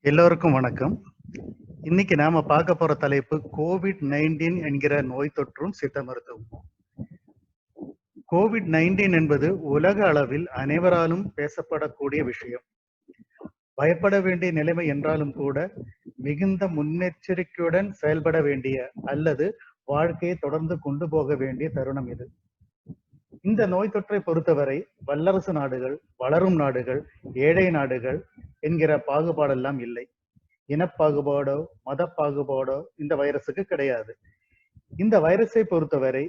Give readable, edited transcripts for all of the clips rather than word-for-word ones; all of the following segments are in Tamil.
எல்லோருக்கும் வணக்கம். இன்னைக்கு நாம பார்க்க போற தலைப்பு கோவிட்-19 என்கிற நோய் தொற்றும் சித்த மருத்துவமும். கோவிட்-19 என்பது உலக அளவில் அனைவராலும் பேசப்படக்கூடிய விஷயம். பயப்பட வேண்டிய நிலைமை என்றாலும் கூட மிகுந்த முன்னெச்சரிக்கையுடன் செயல்பட வேண்டிய அல்லது வாழ்க்கையை தொடர்ந்து கொண்டு போக வேண்டிய தருணம் இது. இந்த நோய் தொற்றை பொறுத்தவரை வல்லரசு நாடுகள், வளரும் நாடுகள், ஏழை நாடுகள் என்கிற பாகுபாடெல்லாம் இல்லை. இனப்பாகுபாடோ மத பாகுபாடோ இந்த வைரஸுக்கு கிடையாது. இந்த வைரஸை பொறுத்தவரை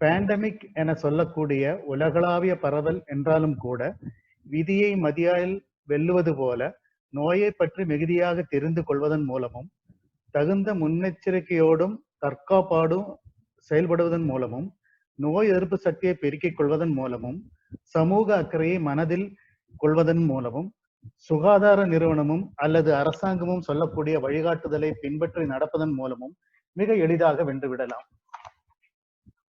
பேண்டமிக் என சொல்லக்கூடிய உலகளாவிய பரவல் என்றாலும் கூட விதியை மதியால் வெல்லுவது போல நோயை பற்றி மிகுதியாக தெரிந்து கொள்வதன் மூலமும் தகுந்த முன்னெச்சரிக்கையோடும் தற்காப்பாடும் செயல்படுவதன் மூலமும் நோய் எதிர்ப்பு சக்தியை பெருக்கிக் கொள்வதன் மூலமும் சமூக அக்கறையை மனதில் கொள்வதன் மூலமும் சுகாதார நிறுவனமும் அல்லது அரசாங்கமும் சொல்லக்கூடிய வழிகாட்டுதலை பின்பற்றி நடப்பதன் மூலமும் மிக எளிதாக வென்றுவிடலாம்.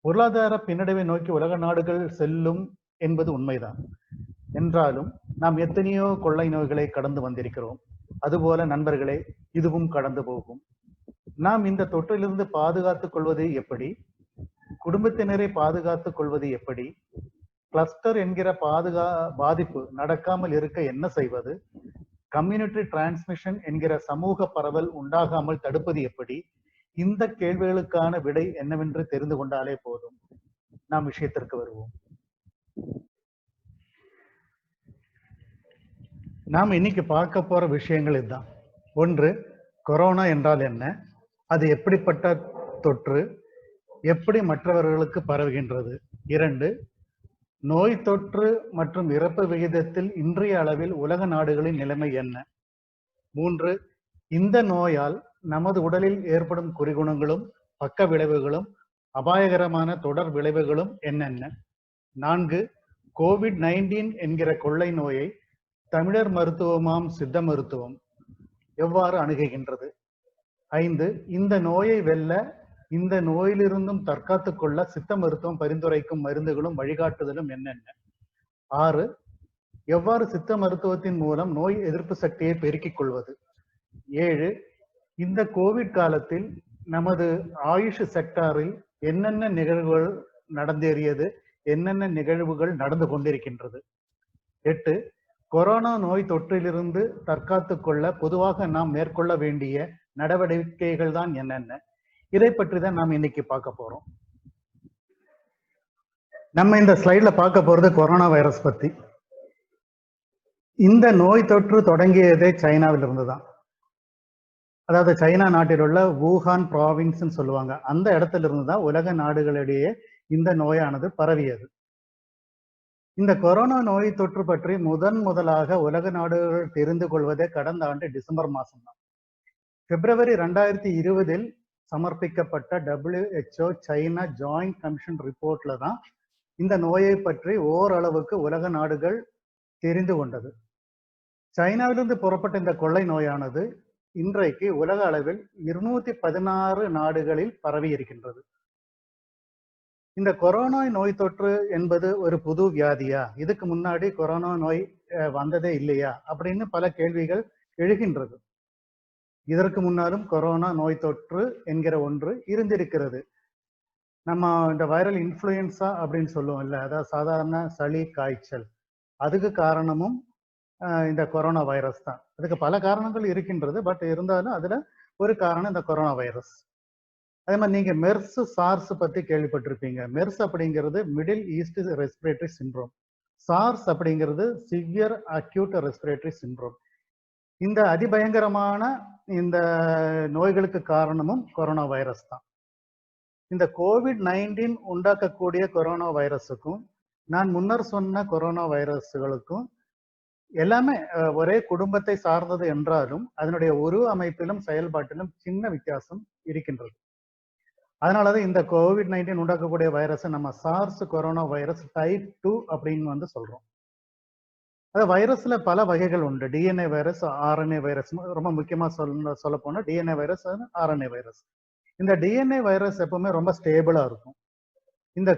பொருளாதார பின்னடைவை நோக்கி உலக நாடுகள் செல்லும் என்பது உண்மைதான். என்றாலும் நாம் எத்தனையோ கொள்ளை நோய்களை கடந்து வந்திருக்கிறோம். அதுபோல நண்பர்களே, இதுவும் கடந்து போகும். நாம் இந்த தொற்றிலிருந்து பாதுகாத்துக் கொள்வது எப்படி? குடும்பத்தினரை பாதுகாத்துக் கொள்வது எப்படி? கிளஸ்டர் என்கிற பாதிப்பு நடக்காமல் இருக்க என்ன செய்வது? கம்யூனிட்டி டிரான்ஸ்மிஷன் என்கிற சமூக பரவல் உண்டாகாமல் தடுப்பது எப்படி? இந்த கேள்விகளுக்கான விடை என்னவென்று தெரிந்து கொண்டாலே போதும். நாம் விஷயத்திற்கு வருவோம். நாம் இன்னைக்கு பார்க்க போற விஷயங்கள் இதுதான். ஒன்று, கொரோனா என்றால் என்ன? அது எப்படிப்பட்ட தொற்று? எப்படி மற்றவர்களுக்கு பரவுகின்றது? 2, நோய் தொற்று மற்றும் இறப்பு விகிதத்தில் இன்றைய அளவில் உலக நாடுகளின் நிலைமை என்ன? 3, இந்த நோயால் நமது உடலில் ஏற்படும் குறிகுணங்களும் பக்க விளைவுகளும் அபாயகரமான தொடர் விளைவுகளும் என்னென்ன? 4, கோவிட்-19 என்கிற கொள்ளை நோயை தமிழர் மருத்துவமாம் சித்த மருத்துவம் எவ்வாறு அணுகுகின்றது? 5, இந்த நோயை வெல்ல இந்த நோயிலிருந்தும் தற்காத்துக் கொள்ள சித்த மருத்துவம் பரிந்துரைக்கும் மருந்துகளும் வழிகாட்டுதலும் என்னென்ன? 6, எவ்வாறு சித்த மருத்துவத்தின் மூலம் நோய் எதிர்ப்பு சக்தியை பெருக்கிக் கொள்வது? 7, இந்த கோவிட் காலத்தில் நமது ஆயுஷ் செக்டாரில் என்னென்ன நிகழ்வுகள் நடந்தேறியது, என்னென்ன நிகழ்வுகள் நடந்து கொண்டிருக்கின்றது? 8, கொரோனா நோய் தொற்றிலிருந்து தற்காத்துக் கொள்ள பொதுவாக நாம் மேற்கொள்ள வேண்டிய நடவடிக்கைகள் தான் என்னென்ன? இதை பற்றி தான் நாம் இன்னைக்கு பார்க்க போறோம். நம்ம இந்த ஸ்லைட்ல பார்க்க போறது கொரோனா வைரஸ் பத்தி. இந்த நோய் தொற்று தொடங்கியதே சைனாவில் இருந்துதான். அதாவது சைனா நாட்டில் உள்ள வூஹான் ப்ராவின்ஸ் சொல்லுவாங்க. அந்த இடத்துல இருந்துதான் உலக நாடுகளிடையே இந்த நோயானது பரவியது. இந்த கொரோனா நோய் தொற்று பற்றி முதலாக உலக நாடுகள் தெரிந்து கொள்வதே கடந்த ஆண்டு டிசம்பர் மாதம் தான். பிப்ரவரி 2020 சமர்ப்பிக்கப்பட்ட WHO சைனா ஜாயிண்ட் கமிஷன் ரிப்போர்ட்ல தான் இந்த நோயை பற்றி ஓரளவுக்கு உலக நாடுகள் தெரிந்து கொண்டது. சைனாவிலிருந்து புறப்பட்ட இந்த கொள்ளை நோயானது இன்றைக்கு உலக அளவில் 216 நாடுகளில் பரவி இருக்கின்றது. இந்த கொரோனா நோய் தொற்று என்பது ஒரு புது வியாதியா? இதுக்கு முன்னாடி கொரோனா நோய் வந்ததே இல்லையா அப்படின்னு பல கேள்விகள் எழுகின்றது. இதற்கு முன்னாலும் கொரோனா நோய் தொற்று என்கிற ஒன்று இருந்திருக்கிறது. நம்ம இந்த வைரல் இன்ஃப்ளூயன்ஸா அப்படின்னு சொல்லுவோம் இல்ல, அதாவது சாதாரண சளி காய்ச்சல், அதுக்கு காரணமும் இந்த கொரோனா வைரஸ் தான். அதுக்கு பல காரணங்கள் இருக்கின்றது, பட் இருந்தாலும் அதுல ஒரு காரணம் இந்த கொரோனா வைரஸ். அதே மாதிரி நீங்க மெர்ஸ் சார்ஸ் பத்தி கேள்விப்பட்டிருப்பீங்க. மெர்ஸ் அப்படிங்கிறது Middle East respiratory syndrome. SARS அப்படிங்கிறது சிவியர் அக்யூட் ரெஸ்பிரேட்டரி சிண்ட்ரோம். இந்த அதிபயங்கரமான இந்த நோய்களுக்கு காரணமும் கொரோனா வைரஸ் தான். இந்த கோவிட்-19 உண்டாக்கக்கூடிய கொரோனா வைரஸுக்கும் நான் முன்னர் சொன்ன கொரோனா வைரஸ்களுக்கும் எல்லாமே ஒரே குடும்பத்தை சார்ந்தது என்றாலும் அதனுடைய உருவ அமைப்பிலும் செயல்பாட்டிலும் சின்ன வித்தியாசம் இருக்கின்றது. அதனாலதான் இந்த கோவிட்-19 உண்டாக்கக்கூடிய வைரஸ் நம்ம சார்ஸ் கொரோனா வைரஸ் டைப் 2 அப்படின்னு சொல்றோம். அது வைரஸ்ல பல வகைகள் உண்டு. DNA virus, RNA virus. ரொம்ப முக்கியமா சொல்ல போனா டிஎன்ஏ வைரஸ், ஆர்என்ஏ வைரஸ். இந்த டிஎன்ஏ வைரஸ் எப்பவுமே ரொம்ப ஸ்டேபிளா இருக்கும். இந்த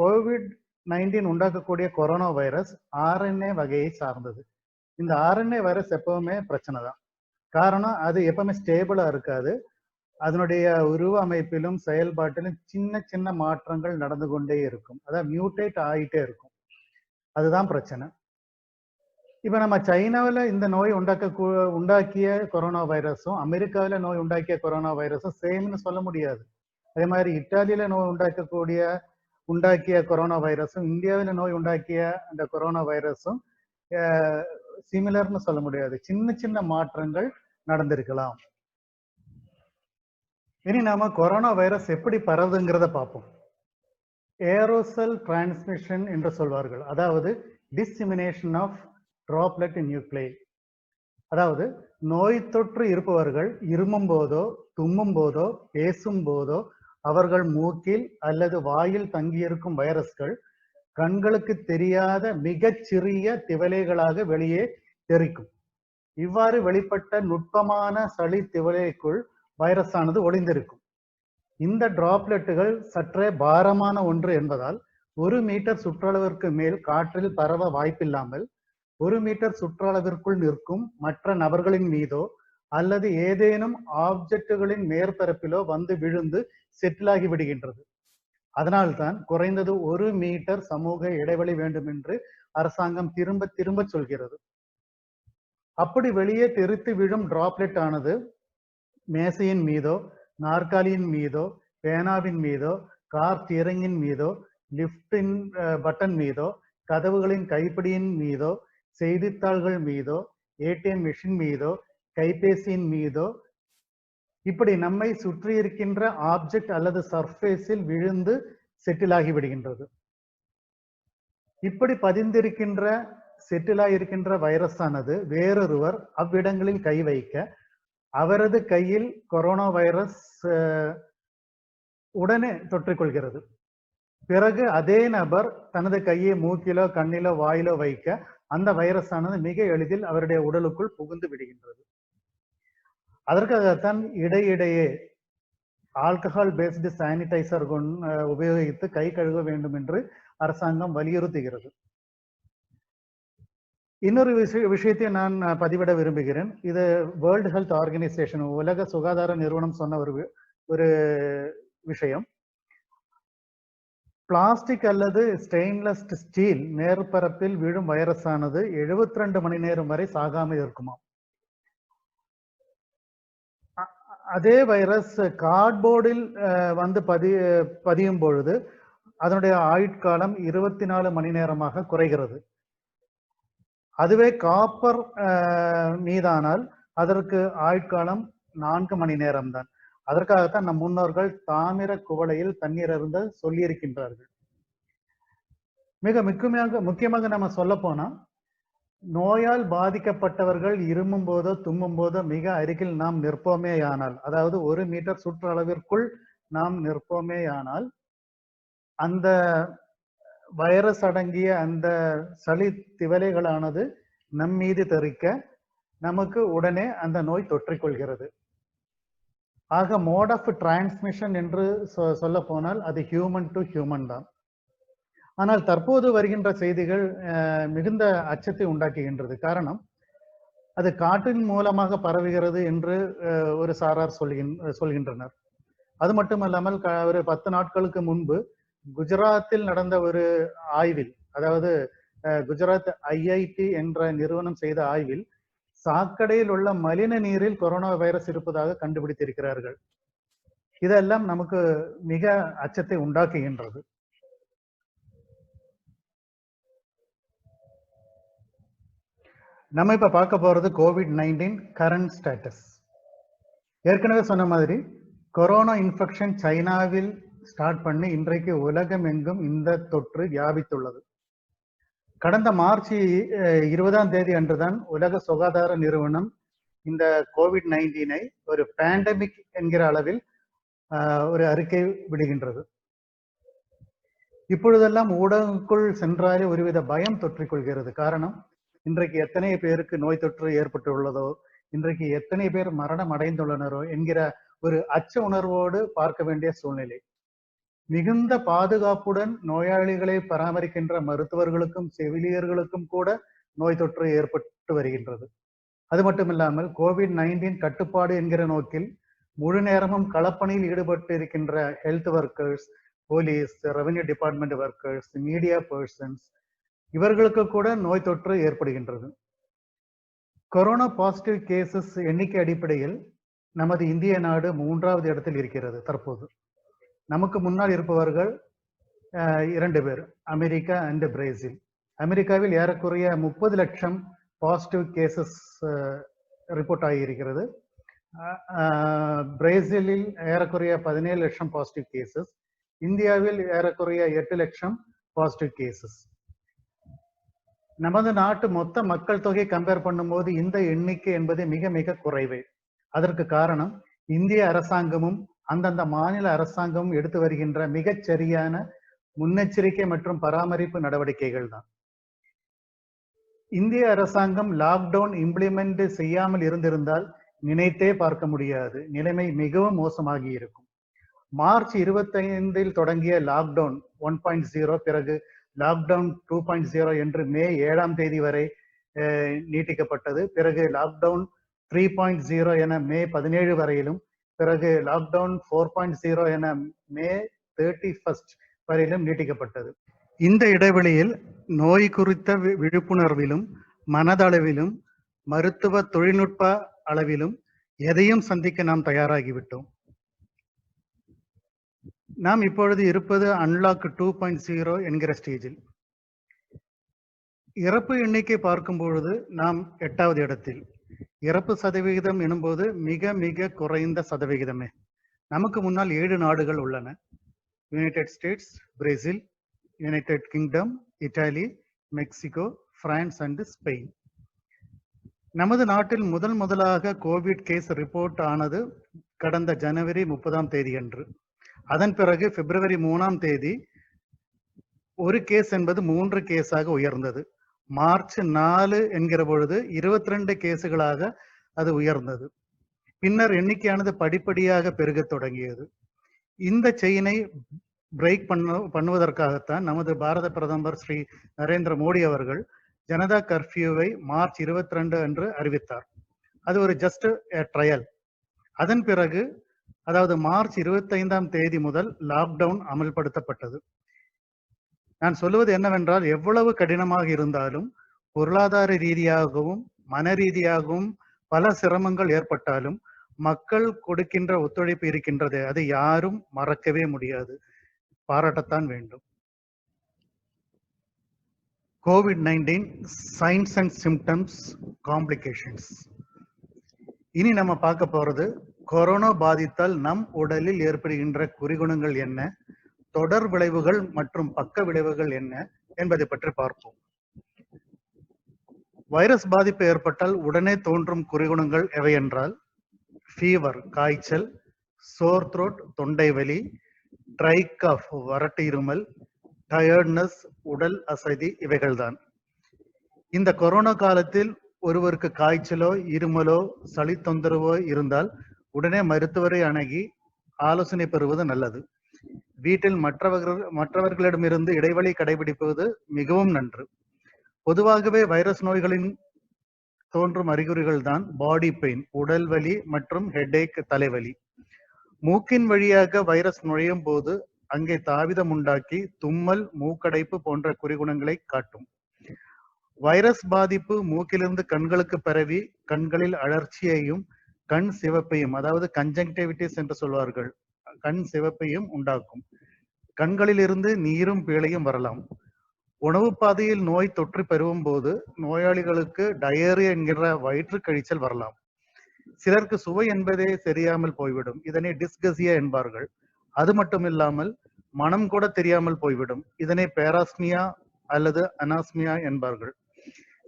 கோவிட்-19 உண்டாக்கக்கூடிய கொரோனா வைரஸ் ஆர்என்ஏ வகையை சார்ந்தது. இந்த ஆர்என்ஏ வைரஸ் எப்பவுமே பிரச்சனை தான். காரணம் அது எப்பவுமே ஸ்டேபிளா இருக்காது. அதனுடைய உருவ அமைப்பிலும் செயல்பாட்டிலும் சின்ன சின்ன மாற்றங்கள் நடந்து கொண்டே இருக்கும். அதாவது மியூட்டேட் ஆகிட்டே இருக்கும். அதுதான் பிரச்சனை. இப்ப நம்ம சைனாவில் இந்த நோய் உண்டாக்கிய கொரோனா வைரஸும் அமெரிக்காவில் நோய் உண்டாக்கிய கொரோனா வைரஸும் சேம்னு சொல்ல முடியாது. அதே மாதிரி இத்தாலியில நோய் உண்டாக்கிய கொரோனா வைரஸும் இந்தியாவில் நோய் உண்டாக்கிய அந்த கொரோனா வைரஸும் சிமிலர்னு சொல்ல முடியாது. சின்ன சின்ன மாற்றங்கள் நடந்திருக்கலாம். இனி நாம கொரோனா வைரஸ் எப்படி பரவுதுங்கிறத பார்ப்போம். ஏரோசல் டிரான்ஸ்மிஷன் என்று சொல்வார்கள். அதாவது டிஸ்சிமினேஷன் ஆஃப் டிராப்லெட் நியூக்ளை. அதாவது நோய் தொற்று இருப்பவர்கள் இருமும் போதோ தும்மும் போதோ பேசும் போதோ அவர்கள் மூக்கில் அல்லது வாயில் தங்கியிருக்கும் வைரஸ்கள் கண்களுக்கு தெரியாத மிகச்சிறிய திவலைகளாக வெளியே தெரிக்கும். இவ்வாறு வெளிப்பட்ட நுட்பமான சளி திவலைக்குள் வைரஸ் ஆனது ஒளிந்திருக்கும். இந்த டிராப்லெட்டுகள் சற்றே பாரமான ஒன்று என்பதால் 1 மீட்டர் சுற்றளவிற்கு மேல் காற்றில் பரவ வாய்ப்பில்லாமல் 1 மீட்டர் சுற்றளவிற்குள் நிற்கும் மற்ற நபர்களின் மீதோ அல்லது ஏதேனும் ஆப்ஜெக்டுகளின் மேற்பரப்பிலோ வந்து விழுந்து செட்டிலாகி விடுகின்றது. அதனால்தான் குறைந்தது 1 மீட்டர் சமூக இடைவெளி வேண்டும் என்று அரசாங்கம் திரும்ப திரும்ப சொல்கிறது. அப்படி வெளியே தெரித்து விழும் டிராப்லெட் ஆனது மேசையின் மீதோ நாற்காலியின் மீதோ பேனாவின் மீதோ கார் ஸ்டியரிங்கின் மீதோ லிப்டின் பட்டன் மீதோ கதவுகளின் கைப்பிடியின் மீதோ செய்தித்தாள்கள் மீதோ ஏடிஎம் மிஷின் மீதோ கைபேசியின் மீதோ இப்படி நம்மை சுற்றி இருக்கின்ற ஆப்ஜெக்ட் அல்லது சர்ஃபேஸில் விழுந்து செட்டில் ஆகி விடுகின்றது. இப்படி பதிந்திருக்கின்ற செட்டிலாயிருக்கின்ற வைரஸ் ஆனது வேறொருவர் அவ்விடங்களில் கை வைக்க அவரது கையில் கொரோனா வைரஸ் உடனே தொற்றிக்கொள்கிறது. பிறகு அதே நபர் தனது கையை மூக்கிலோ கண்ணிலோ வாயிலோ வைக்க அந்த வைரஸ் ஆனது மிக எளிதில் அவருடைய உடலுக்குள் புகுந்து விடுகின்றது. அதற்காகத்தான் இடையிடையே ஆல்கஹால் பேஸ்டு சானிடைசர் உபயோகித்து கை கழுவ வேண்டும் என்று அரசாங்கம் வலியுறுத்துகிறது. இன்னொரு விஷயத்தை நான் பதிவிட விரும்புகிறேன். இது வேர்ல்டு ஹெல்த் ஆர்கனைசேஷன், உலக சுகாதார நிறுவனம் சொன்ன ஒரு விஷயம். பிளாஸ்டிக் அல்லது ஸ்டெயின்லெஸ் ஸ்டீல் மேற்பரப்பில் விழும் வைரஸ் ஆனது 72 மணி நேரம் வரை சாகாமல் இருக்குமா. அதே வைரஸ் கார்ட்போர்டில் வந்து பதியும் பொழுது அதனுடைய ஆயுட்காலம் 24 மணி நேரமாக குறைகிறது. அதுவே காப்பர் மீதானால் அதற்கு ஆயுட்காலம் 4 மணி நேரம் தான். அதற்காகத்தான் நம் முன்னோர்கள் தாமிர குவளையில் தண்ணீர் அருந்த சொல்லியிருக்கின்றார்கள். மிக முக்கியமாக நம்ம சொல்ல போனா, நோயால் பாதிக்கப்பட்டவர்கள் இருமும் போதோ தும்மும் போதோ மிக அருகில் நாம் நிற்போமேயானால், அதாவது 1 மீட்டர் சுற்றளவிற்குள் நாம் நிற்போமேயானால் அந்த வைரஸ் அடங்கிய அந்த சளி திவலைகளானது நம் மீது தெறிக்க நமக்கு உடனே அந்த நோய் தொற்றிக்கொள்கிறது. ஆக மோட் ஆஃப் டிரான்ஸ்மிஷன் என்று சொல்ல போனால் அது ஹியூமன் டு ஹியூமன் தான். ஆனால் தற்போது வருகின்ற செய்திகள் மிகுந்த அச்சத்தை உண்டாக்குகின்றது. காரணம், அது காற்றின் மூலமாக பரவுகிறது என்று ஒரு சாரார் சொல்கின்றனர். அது மட்டுமல்லாமல் ஒரு 10 நாட்களுக்கு முன்பு குஜராத்தில் நடந்த ஒரு ஆய்வில், அதாவது குஜராத் ஐஐடி என்ற நிறுவனம் செய்த ஆய்வில் சாக்கடையில் உள்ள மலின நீரில் கொரோனா வைரஸ் இருப்பதாக கண்டுபிடித்திருக்கிறார்கள். இதெல்லாம் நமக்கு மிக அச்சத்தை உண்டாக்குகின்றது. நம்ம இப்ப பார்க்க போறது COVID-19 கரண்ட் ஸ்டேட்டஸ். ஏற்கனவே சொன்ன மாதிரி கொரோனா இன்ஃபெக்ஷன் சைனாவில் ஸ்டார்ட் பண்ணி இன்றைக்கு உலகம் எங்கும் இந்த தொற்று வியாபித்துள்ளது. கடந்த மார்ச் 20ஆம் தேதி அன்றுதான் உலக சுகாதார நிறுவனம் இந்த COVID-19 ஒரு பேண்டமிக் என்கிற அளவில் ஒரு அறிக்கை விடுகின்றது. இப்பொழுதெல்லாம் ஊடகங்களுக்குள் சென்றாலே ஒருவித பயம் தொற்றிக்கொள்கிறது. காரணம், இன்றைக்கு எத்தனை பேருக்கு நோய் தொற்று ஏற்பட்டுள்ளதோ, இன்றைக்கு எத்தனை பேர் மரணம் அடைந்துள்ளனரோ என்கிற ஒரு அச்ச உணர்வோடு பார்க்க வேண்டிய சூழ்நிலை. மிகுந்த பாதுகாப்புடன் நோயாளிகளை பராமரிக்கின்ற மருத்துவர்களுக்கும் செவிலியர்களுக்கும் கூட நோய் தொற்று ஏற்பட்டு வருகின்றது. அது மட்டும் இல்லாமல் COVID-19 கட்டுப்பாடு என்கிற நோக்கில் முழு நேரமும் களப்பணியில் ஈடுபட்டு இருக்கின்ற health workers, police, revenue department workers, media persons, இவர்களுக்கு கூட நோய் தொற்று ஏற்படுகின்றது. கொரோனா பாசிட்டிவ் கேசஸ் எண்ணிக்கை அடிப்படையில் நமது இந்திய நாடு 3வது இடத்தில் இருக்கிறது தற்போது. நமக்கு முன்னால் இருப்பவர்கள் 2 பேர், அமெரிக்கா அண்ட் பிரேசில். அமெரிக்காவில் ஏறக்குறைய 30 லட்சம் பாசிட்டிவ் கேசஸ் ரிப்போர்ட் ஆகியிருக்கிறது. பிரேசிலில் ஏறக்குறைய 17 லட்சம் பாசிட்டிவ் கேசஸ். இந்தியாவில் ஏறக்குறைய 8 லட்சம் பாசிட்டிவ் கேசஸ். நமது நாட்டு மொத்த மக்கள் தொகை கம்பேர் பண்ணும்போது இந்த எண்ணிக்கை என்பது மிக மிக குறைவே. அதற்கு காரணம் இந்திய அரசாங்கமும் அந்தந்த மாநில அரசாங்கமும் எடுத்து வருகின்ற மிகச் சரியான முன்னெச்சரிக்கை மற்றும் பராமரிப்பு நடவடிக்கைகள் தான். இந்திய அரசாங்கம் லாக்டவுன் இம்ப்ளிமெண்ட் செய்யாமல் இருந்திருந்தால் நினைத்தே பார்க்க முடியாது, நிலைமை மிகவும் மோசமாகி இருக்கும். மார்ச் 25 தொடங்கிய லாக்டவுன் 1.0 பிறகு லாக்டவுன் 2.0 என்று மே 7 வரை நீட்டிக்கப்பட்டது. பிறகு லாக்டவுன் 3.0 என மே 17 வரையிலும், பிறகு லாக்டவுன் 4.0 என மே 31 வரையிலும் நீட்டிக்கப்பட்டது. இந்த இடைவெளியில் நோய் குறித்த விழிப்புணர்விலும் மனதளவிலும் மருத்துவ தொழில்நுட்ப அளவிலும் எதையும் சந்திக்க நாம் தயாராகிவிட்டோம். நாம் இப்பொழுது இருப்பது அன்லாக் 2.0 என்கிற ஸ்டேஜில். இறப்பு எண்ணிக்கை பார்க்கும் பொழுது நாம் 8வது இடத்தில். இறப்பு சதவிகிதம் எனும்போது மிக மிக குறைந்த சதவிகிதமே. நமக்கு முன்னால் 7 நாடுகள் உள்ளன. United states, Brazil, United kingdom, Italy, Mexico, France and Spain. நமது நாட்டில் முதலாக கோவிட் கேஸ் ரிப்போர்ட் ஆனது கடந்த ஜனவரி 30 அன்று. அதன் பிறகு பிப்ரவரி 3 ஒரு கேஸ் என்பது 3 கேஸாக உயர்ந்தது. மார்ச் 4 என்கிற பொழுது 22 கேஸுகளாக அது உயர்ந்தது. பின்னர் எண்ணிக்கையானது படிப்படியாக பெருக தொடங்கியது. இந்த செயினை பிரேக் பண்ணுவதற்காகத்தான் நமது பாரத பிரதமர் ஸ்ரீ நரேந்திர மோடி அவர்கள் ஜனதா கர்ஃபியூவை மார்ச் 22 அன்று அறிவித்தார். அது ஒரு ஜஸ்ட் ட்ரையல். அதன் பிறகு, அதாவது மார்ச் 25 முதல் லாக்டவுன் அமல்படுத்தப்பட்டது. நான் சொல்லுவது என்னவென்றால், எவ்வளவு கடினமாக இருந்தாலும், பொருளாதார ரீதியாகவும் மன ரீதியாகவும் பல சிரமங்கள் ஏற்பட்டாலும் மக்கள் கொடுக்கின்ற ஒத்துழைப்பு இருக்கின்றது. அதை யாரும் மறக்கவே முடியாது, பாராட்டத்தான் வேண்டும். COVID-19 science and symptoms, complications. இனி நம்ம பார்க்க போறது கொரோனா பாதித்தால் நம் உடலில் ஏற்படுகின்ற குறிகுணங்கள் என்ன, தொடர் விளைவுகள் மற்றும் பக்க விளைவுகள் என்ன என்பதை பற்றி பார்ப்போம். வைரஸ் பாதிப்பு ஏற்பட்டால் உடனே தோன்றும் குறிகுணங்கள் எவை என்றால், ஃபீவர் காய்ச்சல், சோர் த்ரோட் தொண்டை வலி, ட்ரை கஃப் வறட்டு இருமல், டயர்ட்னஸ் உடல் அசதி, இவைகள்தான். இந்த கொரோனா காலத்தில் ஒருவருக்கு காய்ச்சலோ இருமலோ சளி தொந்தரவோ இருந்தால் உடனே மருத்துவரை அணுகி ஆலோசனை பெறுவது நல்லது. வீட்டில் மற்றவர்களிடமிருந்து இடைவெளி கடைபிடிப்பது மிகவும் நன்று. பொதுவாகவே வைரஸ் நோய்களின் தோன்றும் அறிகுறிகள் தான் பாடி பெயின், உடல் வலி மற்றும் ஹெட்ஏக், தலைவலி. மூக்கின் வழியாக வைரஸ் நுழையும் போது அங்கே தாவிதம் உண்டாக்கி தும்மல், மூக்கடைப்பு போன்ற குறிகுணங்களை காட்டும். வைரஸ் பாதிப்பு மூக்கிலிருந்து கண்களுக்கு பரவி கண்களில் அழற்சியையும் கண் சிவப்பையும், அதாவது கன்ஜங்டிவிட்டிஸ் என்று சொல்வார்கள், கண் சிவப்பையும் உண்டாக்கும். கண்களில் இருந்து நீரும் பீழையும் வரலாம். உணவு பாதையில் நோய் தொற்று பெறும் போது நோயாளிகளுக்கு டயேரியா என்கிற வயிற்று கழிச்சல் வரலாம். சிலருக்கு சுவை என்பதே தெரியாமல் போய்விடும். இதனை டிஸ்கசியா என்பார்கள். அது மட்டும் இல்லாமல் மனம் கூட தெரியாமல் போய்விடும். இதனை பேராஸ்மியா அல்லது அனாஸ்மியா என்பார்கள்.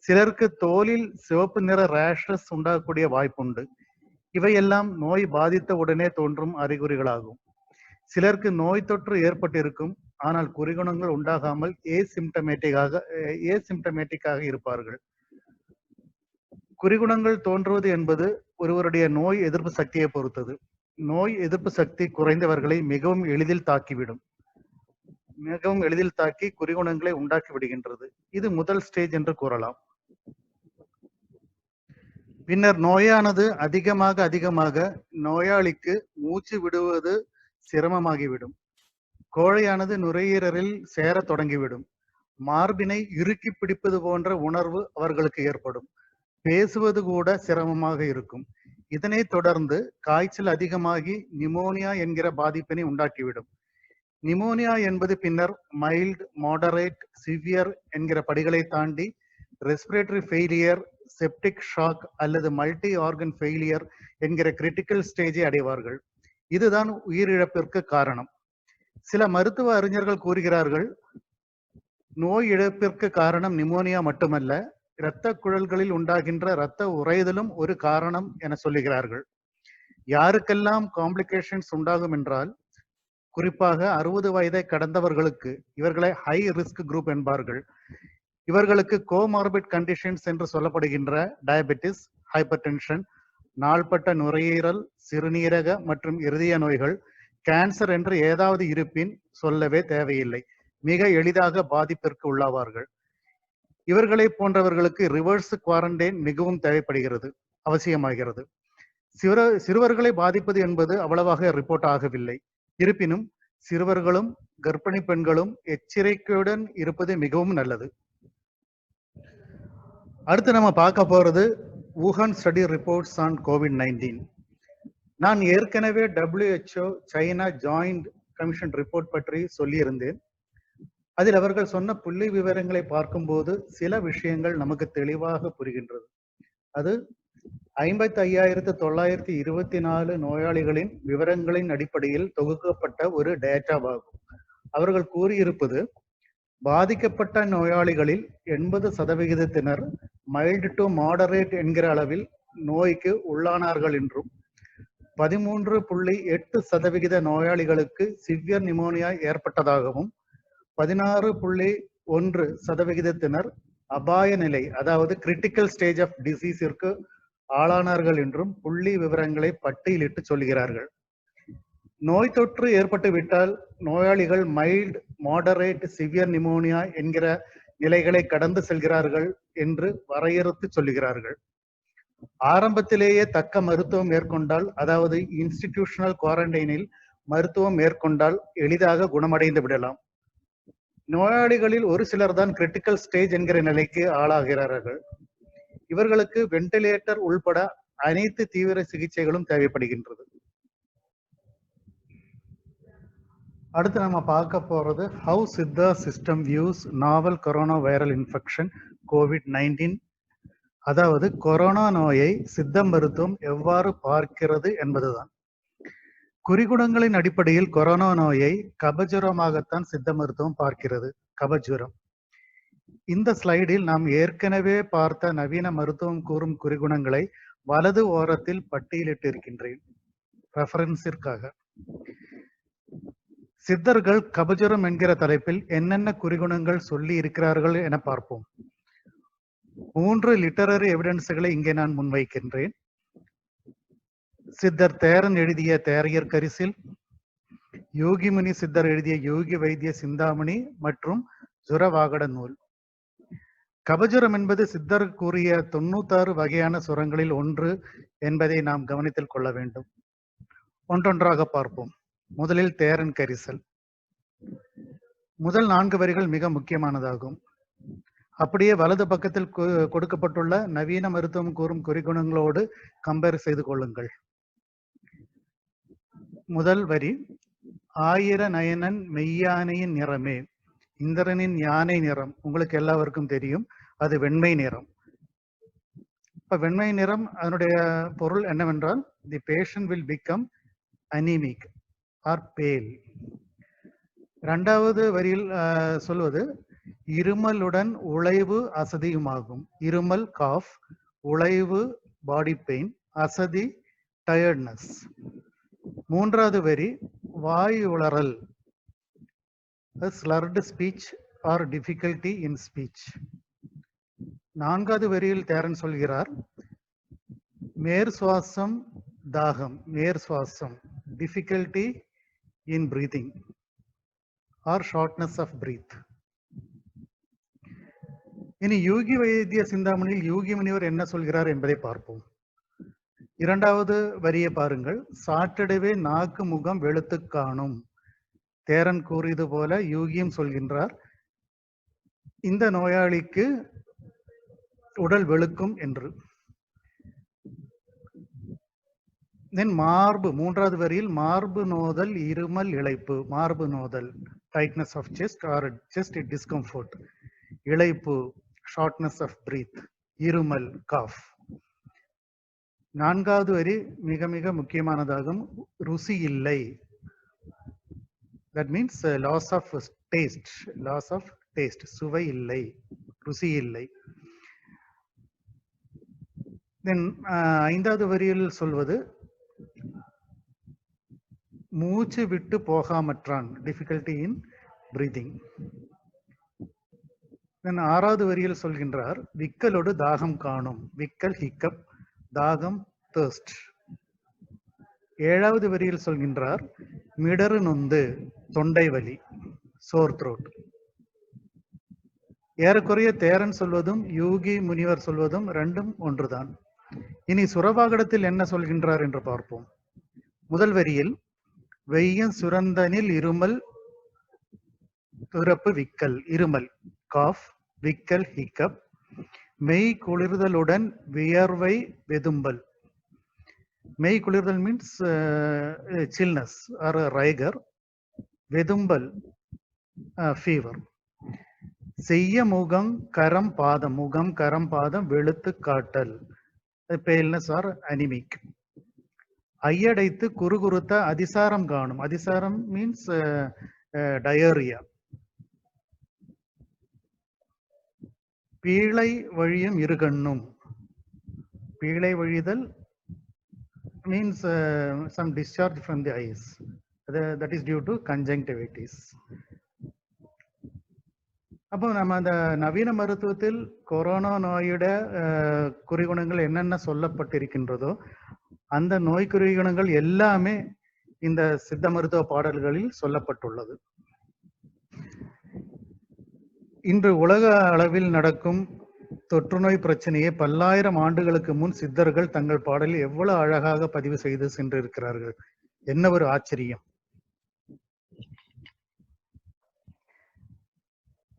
சிலருக்கு தோலில் சிவப்பு நிற ரேஷஸ் உண்டாகக்கூடிய வாய்ப்புண்டு. இவையெல்லாம் நோய் பாதித்த உடனே தோன்றும் அறிகுறிகளாகும். சிலருக்கு நோய் தொற்று ஏற்பட்டிருக்கும், ஆனால் குறிகுணங்கள் உண்டாகாமல் ஏசிம்டமேட்டிக்காக இருப்பார்கள். குறிகுணங்கள் தோன்றுவது என்பது ஒருவருடைய நோய் எதிர்ப்பு சக்தியை பொறுத்தது. நோய் எதிர்ப்பு சக்தி குறைந்தவர்களை மிகவும் எளிதில் தாக்கி குறிகுணங்களை உண்டாக்கி விடுகின்றது. இது முதல் ஸ்டேஜ் என்று கூறலாம். பின்னர் நோயானது அதிகமாக நோயாளிக்கு மூச்சு விடுவது சிரமமாகிவிடும். கோழையானது நுரையீரலில் சேரத் தொடங்கிவிடும். மார்பினை இறுக்கி பிடிப்பது போன்ற உணர்வு அவர்களுக்கு ஏற்படும். பேசுவது கூட சிரமமாக இருக்கும். இதனைத் தொடர்ந்து காய்ச்சல் அதிகமாகி நிமோனியா என்கிற பாதிப்பினை உண்டாக்கிவிடும். நிமோனியா என்பது பின்னர் மைல்ட், மாடரேட், சிவியர் என்கிற படிகளை தாண்டி ரெஸ்பிரேட்டரி ஃபெயிலியர், செப்டிக் ஷாக் அல்லது மல்டி ஆர்கன் ஃபெயிலியர் என்கிற கிரிட்டிக்கல் ஸ்டேஜை அடைவார்கள். இதுதான் உயிரிழப்பிற்கு காரணம். சில மருத்துவ அறிஞர்கள் கூறுகிறார்கள், நோய் இழப்பிற்கு காரணம் நிமோனியா மட்டுமல்ல, இரத்த குழல்களில் உண்டாகின்ற இரத்த உறைதலும் ஒரு காரணம் என சொல்லுகிறார்கள். யாருக்கெல்லாம் காம்ப்ளிகேஷன்ஸ் உண்டாகும் என்றால், குறிப்பாக 60 வயதை கடந்தவர்களுக்கு, இவர்களை ஹை ரிஸ்க் குரூப் என்பார்கள். இவர்களுக்கு கோமார்பிட் கண்டிஷன்ஸ் என்று சொல்லப்படுகின்ற டயபெட்டிஸ், ஹைப்பர் டென்ஷன், நாள்பட்ட நுரையீரல், சிறுநீரக மற்றும் இருதய நோய்கள், கேன்சர் என்று ஏதாவது இருப்பின் சொல்லவே தேவையில்லை. மிக எளிதாக பாதிப்பிற்கு உள்ளாவார்கள். இவர்களை போன்றவர்களுக்கு ரிவர்ஸ் குவாரண்டைன் மிகவும் தேவைப்படுகிறது, அவசியமாகிறது. சிறுவர்களை பாதிப்பது என்பது அவ்வளவாக ரிப்போர்ட் ஆகவில்லை. இருப்பினும் சிறுவர்களும் கர்ப்பிணி பெண்களும் எச்சரிக்கையுடன் இருப்பது மிகவும் நல்லது. அடுத்து நம்ம பார்க்க போறது Wuhan study reports on COVID-19. நான் ஏற்கனவே WHO China joint commission report பற்றி சொல்லியிருந்தேன். அதில் அவர்கள் சொன்ன புள்ளி விவரங்களை பார்க்கும்போது சில விஷயங்கள் நமக்கு தெளிவாக புரிகின்றது. அது 55,924 நோயாளிகளின் விவரங்களின் அடிப்படையில் தொகுக்கப்பட்ட ஒரு டேட்டாவாகும். அவர்கள் கூறியிருப்பது, பாதிக்கப்பட்ட நோயாளிகளில் 80% மைல்டு டு மாடரேட் என்கிற அளவில் நோய்க்கு உள்ளானார்கள் என்றும் 13.8% நோயாளிகளுக்கு சிவியர் நிமோனியா ஏற்பட்டதாகவும் 16.1% அபாய நிலை, அதாவது கிரிட்டிக்கல் ஸ்டேஜ் ஆஃப் டிசீஸிற்கு ஆளானார்கள் என்றும் புள்ளி விவரங்களை பட்டியலிட்டு சொல்கிறார்கள். நோய் தொற்று ஏற்பட்டு விட்டால் நோயாளிகள் மைல்டு, மாடரேட், சிவியர் நிமோனியா என்கிற நிலைகளை கடந்து செல்கிறார்கள் என்று வரையறுத்து சொல்லுகிறார்கள். ஆரம்பத்திலேயே தக்க மருத்துவம் மேற்கொண்டால், அதாவது இன்ஸ்டிடியூஷனல் குவாரண்டைனில் மருத்துவம் மேற்கொண்டால் எளிதாக குணமடைந்து விடலாம். நோயாளிகளில் ஒரு சிலர் தான் கிரிட்டிக்கல் ஸ்டேஜ் என்கிற நிலைக்கு ஆளாகிறார்கள். இவர்களுக்கு வென்டிலேட்டர் உள்பட அனைத்து தீவிர சிகிச்சைகளும் தேவைப்படுகின்றது. அடுத்து நம்ம பார்க்க போறது how Siddha system views novel corona viral infection COVID-19, அதாவது கொரோனா நோயை சித்த மருத்துவம் எவ்வாறு பார்க்கிறது என்பதுதான். குறிகுணங்களின் அடிப்படையில் கொரோனா நோயை கபஜுரமாகத்தான் சித்த மருத்துவம் பார்க்கிறது. கபஜுரம். இந்த ஸ்லைடில் நாம் ஏற்கனவே பார்த்த நவீன மருத்துவம் கூறும் குறிகுணங்களை வலது ஓரத்தில் பட்டியலிட்டு இருக்கின்றேன் ரெஃபரன்ஸிற்காக. சித்தர்கள் கபஜுரம் என்கிற தலைப்பில் என்னென்ன குறிகுணங்கள் சொல்லி இருக்கிறார்கள் என பார்ப்போம். 3 லிட்டரரி எவிடன்ஸ்களை இங்கே நான் முன்வைக்கின்றேன். சித்தர் தேரன் எழுதிய தேரையர் கரிசில், யோகிமுனி சித்தர் எழுதிய யோகி வைத்திய சிந்தாமணி மற்றும் சுரவாகட நூல். கபஜுரம் என்பது சித்தர் கூறிய 96 வகையான சுரங்களில் ஒன்று என்பதை நாம் கவனத்தில் கொள்ள வேண்டும். ஒன்றொன்றாக பார்ப்போம். முதலில் தேரன் கரிசல். முதல் 4 வரிகள் மிக முக்கியமானதாகும். அப்படியே வலது பக்கத்தில் கொடுக்கப்பட்டுள்ள நவீன மருத்துவம் கூறும் குறிகுணங்களோடு கம்பேர் செய்து கொள்ளுங்கள். முதல் வரி, 1000 நயனன் மெய்யானையின் நிறமே. இந்திரனின் யானை நிறம் உங்களுக்கு எல்லாருக்கும் தெரியும், அது வெண்மை நிறம். இப்ப வெண்மை நிறம், அதனுடைய பொருள் என்னவென்றால், the patient will become anaemic or pale. இரண்டாவது வரியில் சொல்வது, இருமலுடன் உழைவு அசதியுமாகும். இருமல் காஃப், உழைவு பாடி பெயின், அசதி டயர்ட்னஸ். மூன்றாவது வரி, வாய் உளறல், slurred speech or difficulty in speech. நான்காவது வரியில் தேரன் சொல்கிறார், மேர் சுவாசம் தாகம், மேர் சுவாசம், difficulty in breathing or shortness of breath. இனி யோகி வைத்திய சிந்தாமணியில் யோகி முனிவர் என்ன சொல்கிறார் என்பதை பார்ப்போம். இரண்டாவது வரியை பாருங்கள். சாற்றிடவே நாக்கு முகம் வெளுத்து காணும். தேரன் கூறியது போல யூகியும் சொல்கின்றார், இந்த நோயாளிக்கு உடல் வெளுக்கும் என்று. தென் மார்பு, மூன்றாவது வரியில் மார்பு நோதல், இருமல், இளைப்பு. மார்பு நோதல், tightness of chest or chest discomfort. இளைப்பு, ஷார்ட்னஸ் ஆஃப் பிரீத். இருமல், காஃப். நான்காவது வரி மிக மிக முக்கியமானதாகும். ருசி இல்லை. That means loss of taste. Loss of taste, சுவை இல்லை, ருசி இல்லை. தென் ஐந்தாவது வரியில் சொல்வது மூச்சு விட்டு போகாமற்றான். டிஃபிகல்டி இன் பிரீதிங். தென் ஆறாவது வரியில் சொல்கின்றார், விக்கலோடு தாகம் காணும். விக்கல், ஹிக்கப், தாகம், தர்ஸ்ட். ஏழாவது வரியில் சொல்கின்றார், மிடறு நொந்து, தொண்டை வலி, சோர் த்ரோட். ஏறக்குறைய தேரன் சொல்வதும் யூகி முனிவர் சொல்வதும் ரெண்டும் ஒன்றுதான். இனி சுரபாகடத்தில் என்ன சொல்கின்றார் என்று பார்ப்போம். முதல் வரியில் வெய்யம் சுரந்தனில் இருமல், துறப்பு, விக்கல், இருமல், காஃப், விக்கல், ஹிக்கப், மெய் குளிர்தலுடன் வியர்வை, வெதும்பல். மெய் குளிர்தல் மீன்ஸ் சில்னஸ் ஆர் ரைகர். வெதும்பல், ஃபீவர். செய்ய முகம், கரம், பாதம். முகம், கரம், பாதம் வெளுத்து காட்டல், பேல்னஸ் ஆர் அனிமிக். ஐயடைத்து குறுகுறுத்த அதிசாரம் காணும். அதிசாரம் மீன்ஸ் டயரியா. பீழை வழியும் இருகண்ணும். பீழை வழிதல் means some discharge from the eyes. That is due to conjunctivitis. அப்போ நம்ம அந்த நவீன மருத்துவத்தில் கொரோனா நோயோட குறிகுணங்கள் என்னென்ன சொல்லப்பட்டிருக்கின்றதோ அந்த நோய் குறிகுணங்கள் எல்லாமே இந்த சித்த மருத்துவ பாடல்களில் சொல்லப்பட்டுள்ளது. இன்று உலக அளவில் நடக்கும் தொற்றுநோய் பிரச்சனையை பல்லாயிரம் ஆண்டுகளுக்கு முன் சித்தர்கள் தங்கள் பாடலில் எவ்வளவு அழகாக பதிவு செய்து சென்றிருக்கிறார்கள். என்ன ஒரு ஆச்சரியம்!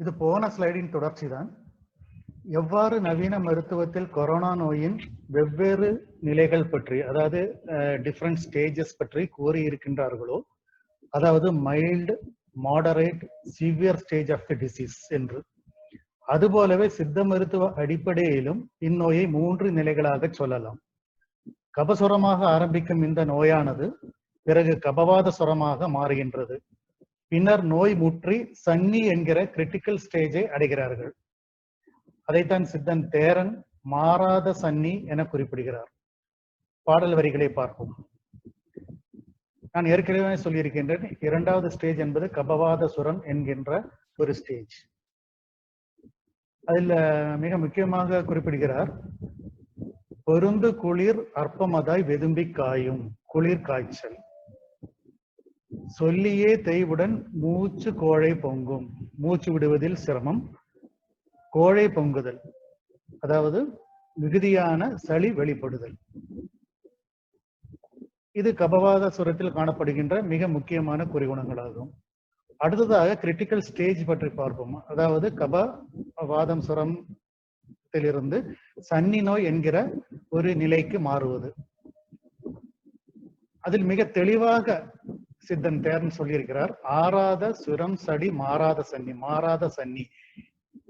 இது போன ஸ்லைடின் தொடர்ச்சி தான். எவ்வாறு நவீன மருத்துவத்தில் கொரோனா நோயின் வெவ்வேறு நிலைகள் பற்றி, அதாவது டிஃப்ரெண்ட் ஸ்டேஜஸ் பற்றி கூறியிருக்கின்றார்களோ, அதாவது mild, moderate, severe stage of the disease என்று, அதுபோலவே சித்த மருத்துவ அடிப்படையிலும் இந்நோயை 3 நிலைகளாக சொல்லலாம். கபசுரமாக ஆரம்பிக்கும் இந்த நோயானது பிறகு கபவாத சுரமாக மாறுகின்றது. பின்னர் நோய் முற்றி சன்னி என்கிற கிரிட்டிக்கல் ஸ்டேஜை அடைகிறார்கள். அதைத்தான் சித்தன் தேரன் மாறாத சன்னி என குறிப்பிடுகிறார். பாடல் வரிகளை பார்ப்போம். நான் ஏற்கனவே சொல்லியிருக்கின்றேன், 2வது ஸ்டேஜ் என்பது கபவாத சுரம் என்கின்ற ஒரு ஸ்டேஜ். அதில் மிக முக்கியமாக குறிப்பிடுகிறார், பொருந்து குளிர் அற்பமதாய் வெதும்பி காயும். குளிர் காய்ச்சல். சொல்லியே தேய்வுடன் மூச்சு கோழை பொங்கும். மூச்சு விடுவதில் சிரமம். கோழை பொங்குதல், அதாவது மிகுதியான சளி வெளிப்படுதல். இது கபவாத சுரத்தில் காணப்படுகின்ற மிக முக்கியமான குறிகுணங்களாகும். அடுத்ததாக கிரிட்டிக்கல் ஸ்டேஜ் பற்றி பார்ப்போம். அதாவது கபவாதம் சுரத்திலிருந்து சன்னி நோய் என்கிற ஒரு நிலைக்கு மாறுவது. அதில் மிக தெளிவாக சித்தன் தேரன் சொல்லியிருக்கிறார், ஆறாத சுரம் சடி மாறாத சன்னி. மாறாத சன்னி,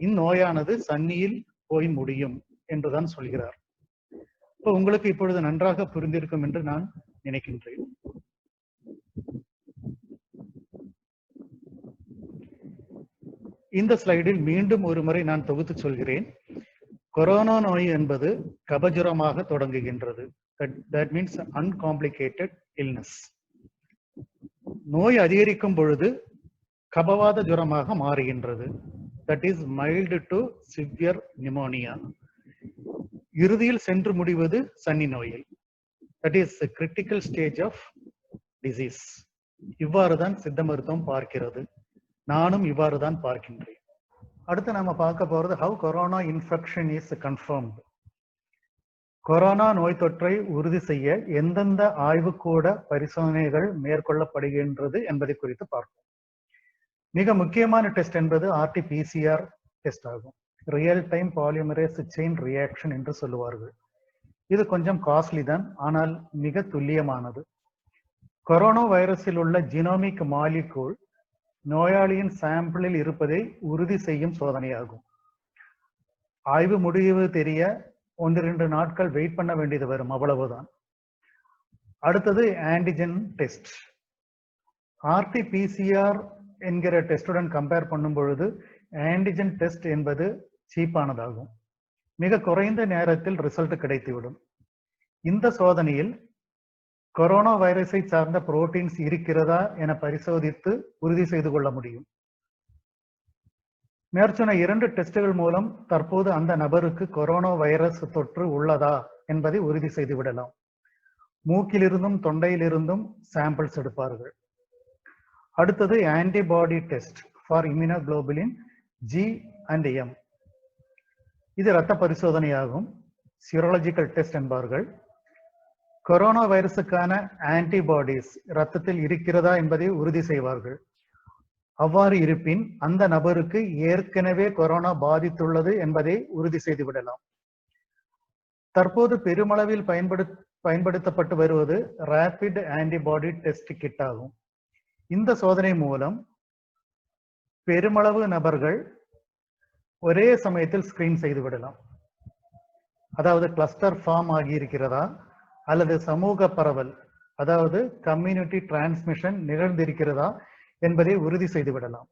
இந்நோயானது சன்னியில் போய் முடியும் என்றுதான் சொல்கிறார். இப்போ உங்களுக்கு இப்பொழுது நன்றாக புரிந்திருக்கும் என்று நான் நினைக்கின்றேன். இந்த ஸ்லைடில் மீண்டும் ஒரு முறை நான் தொகுத்து சொல்கிறேன். கொரோனா நோய் என்பது கபஜுரமாக தொடங்குகின்றது. That means uncomplicated illness. நோய் அதிகரிக்கும் பொழுது கபவாத ஜுரமாக மாறுகின்றது. That is mild to severe pneumonia. இறுதியில் சென்று முடிவது சன்னி நோயில். That is the critical stage of disease. இவ்வாறுதான் சித்த மருத்துவம் பார்க்கிறது. நானும் இவ்வாறுதான் பார்க்கின்றேன். அடுத்து நாம பார்க்க போறது how corona infection is confirmed. Corona நோய் தொற்றை உறுதி செய்ய எந்தெந்த ஆய்வுக்கூட பரிசோதனைகள் மேற்கொள்ளப்படுகின்றது என்பதை குறித்து பார்ப்போம். மிக முக்கியமான டெஸ்ட் என்பது RT-PCR டெஸ்ட் ஆகும். Real time polymerase chain reaction என்று சொல்லுவார்கள். இது கொஞ்சம் காஸ்ட்லி தான், ஆனால் மிக துல்லியமானது. கொரோனா வைரஸில் உள்ள ஜினோமிக் மாலிகூல் நோயாளியின் சாம்பிளில் இருப்பதை உறுதி செய்யும் சோதனையாகும். ஆய்வு முடிவு தெரிய 1-2 நாட்கள் வெயிட் பண்ண வேண்டியது வரும், அவ்வளவுதான். அடுத்தது ஆன்டிஜென் டெஸ்ட். RT-PCR என்கிற டெஸ்டுடன் கம்பேர் பண்ணும் பொழுது ஆன்டிஜென் டெஸ்ட் என்பது சீப்பானதாகும். மிக குறைந்த நேரத்தில் ரிசல்ட் கிடைத்துவிடும். இந்த சோதனையில் கொரோனா வைரஸை சார்ந்த புரோட்டீன்ஸ் இருக்கிறதா என பரிசோதித்து உறுதி செய்து கொள்ள முடியும். மேற்சொன்ன 2 டெஸ்டுகள் மூலம் தற்போது அந்த நபருக்கு கொரோனா வைரஸ் தொற்று உள்ளதா என்பதை உறுதி செய்து விடலாம். மூக்கிலிருந்தும் தொண்டையிலிருந்தும் சாம்பிள்ஸ் எடுப்பார்கள். அடுத்தது antibody test for immunoglobulin G and M. இது இரத்த பரிசோதனையாகும். சிரோலஜிக்கல் டெஸ்ட் என்பார்கள். கொரோனா வைரஸுக்கான ஆன்டிபாடிஸ் இரத்தத்தில் இருக்கிறதா என்பதை உறுதி செய்வார்கள். அவ்வாறு இருப்பின் அந்த நபருக்கு ஏற்கனவே கொரோனா பாதித்துள்ளது என்பதை உறுதி செய்து விடலாம். தற்போது பெருமளவில் பயன்படுத்தப்பட்டு வருவது ரேபிட் ஆன்டிபாடி டெஸ்ட் கிட் ஆகும். இந்த சோதனை மூலம் பெருமளவு நபர்கள் ஒரே சமயத்தில் ஸ்கிரீன் செய்து விடலாம். அதாவது கிளஸ்டர் ஃபார்ம் ஆகி இருக்கிறதா அல்லது சமூக பரவல், அதாவது கம்யூனிட்டி டிரான்ஸ்மிஷன் நிகழ்ந்திருக்கிறதா என்பதை உறுதி செய்து விடலாம்.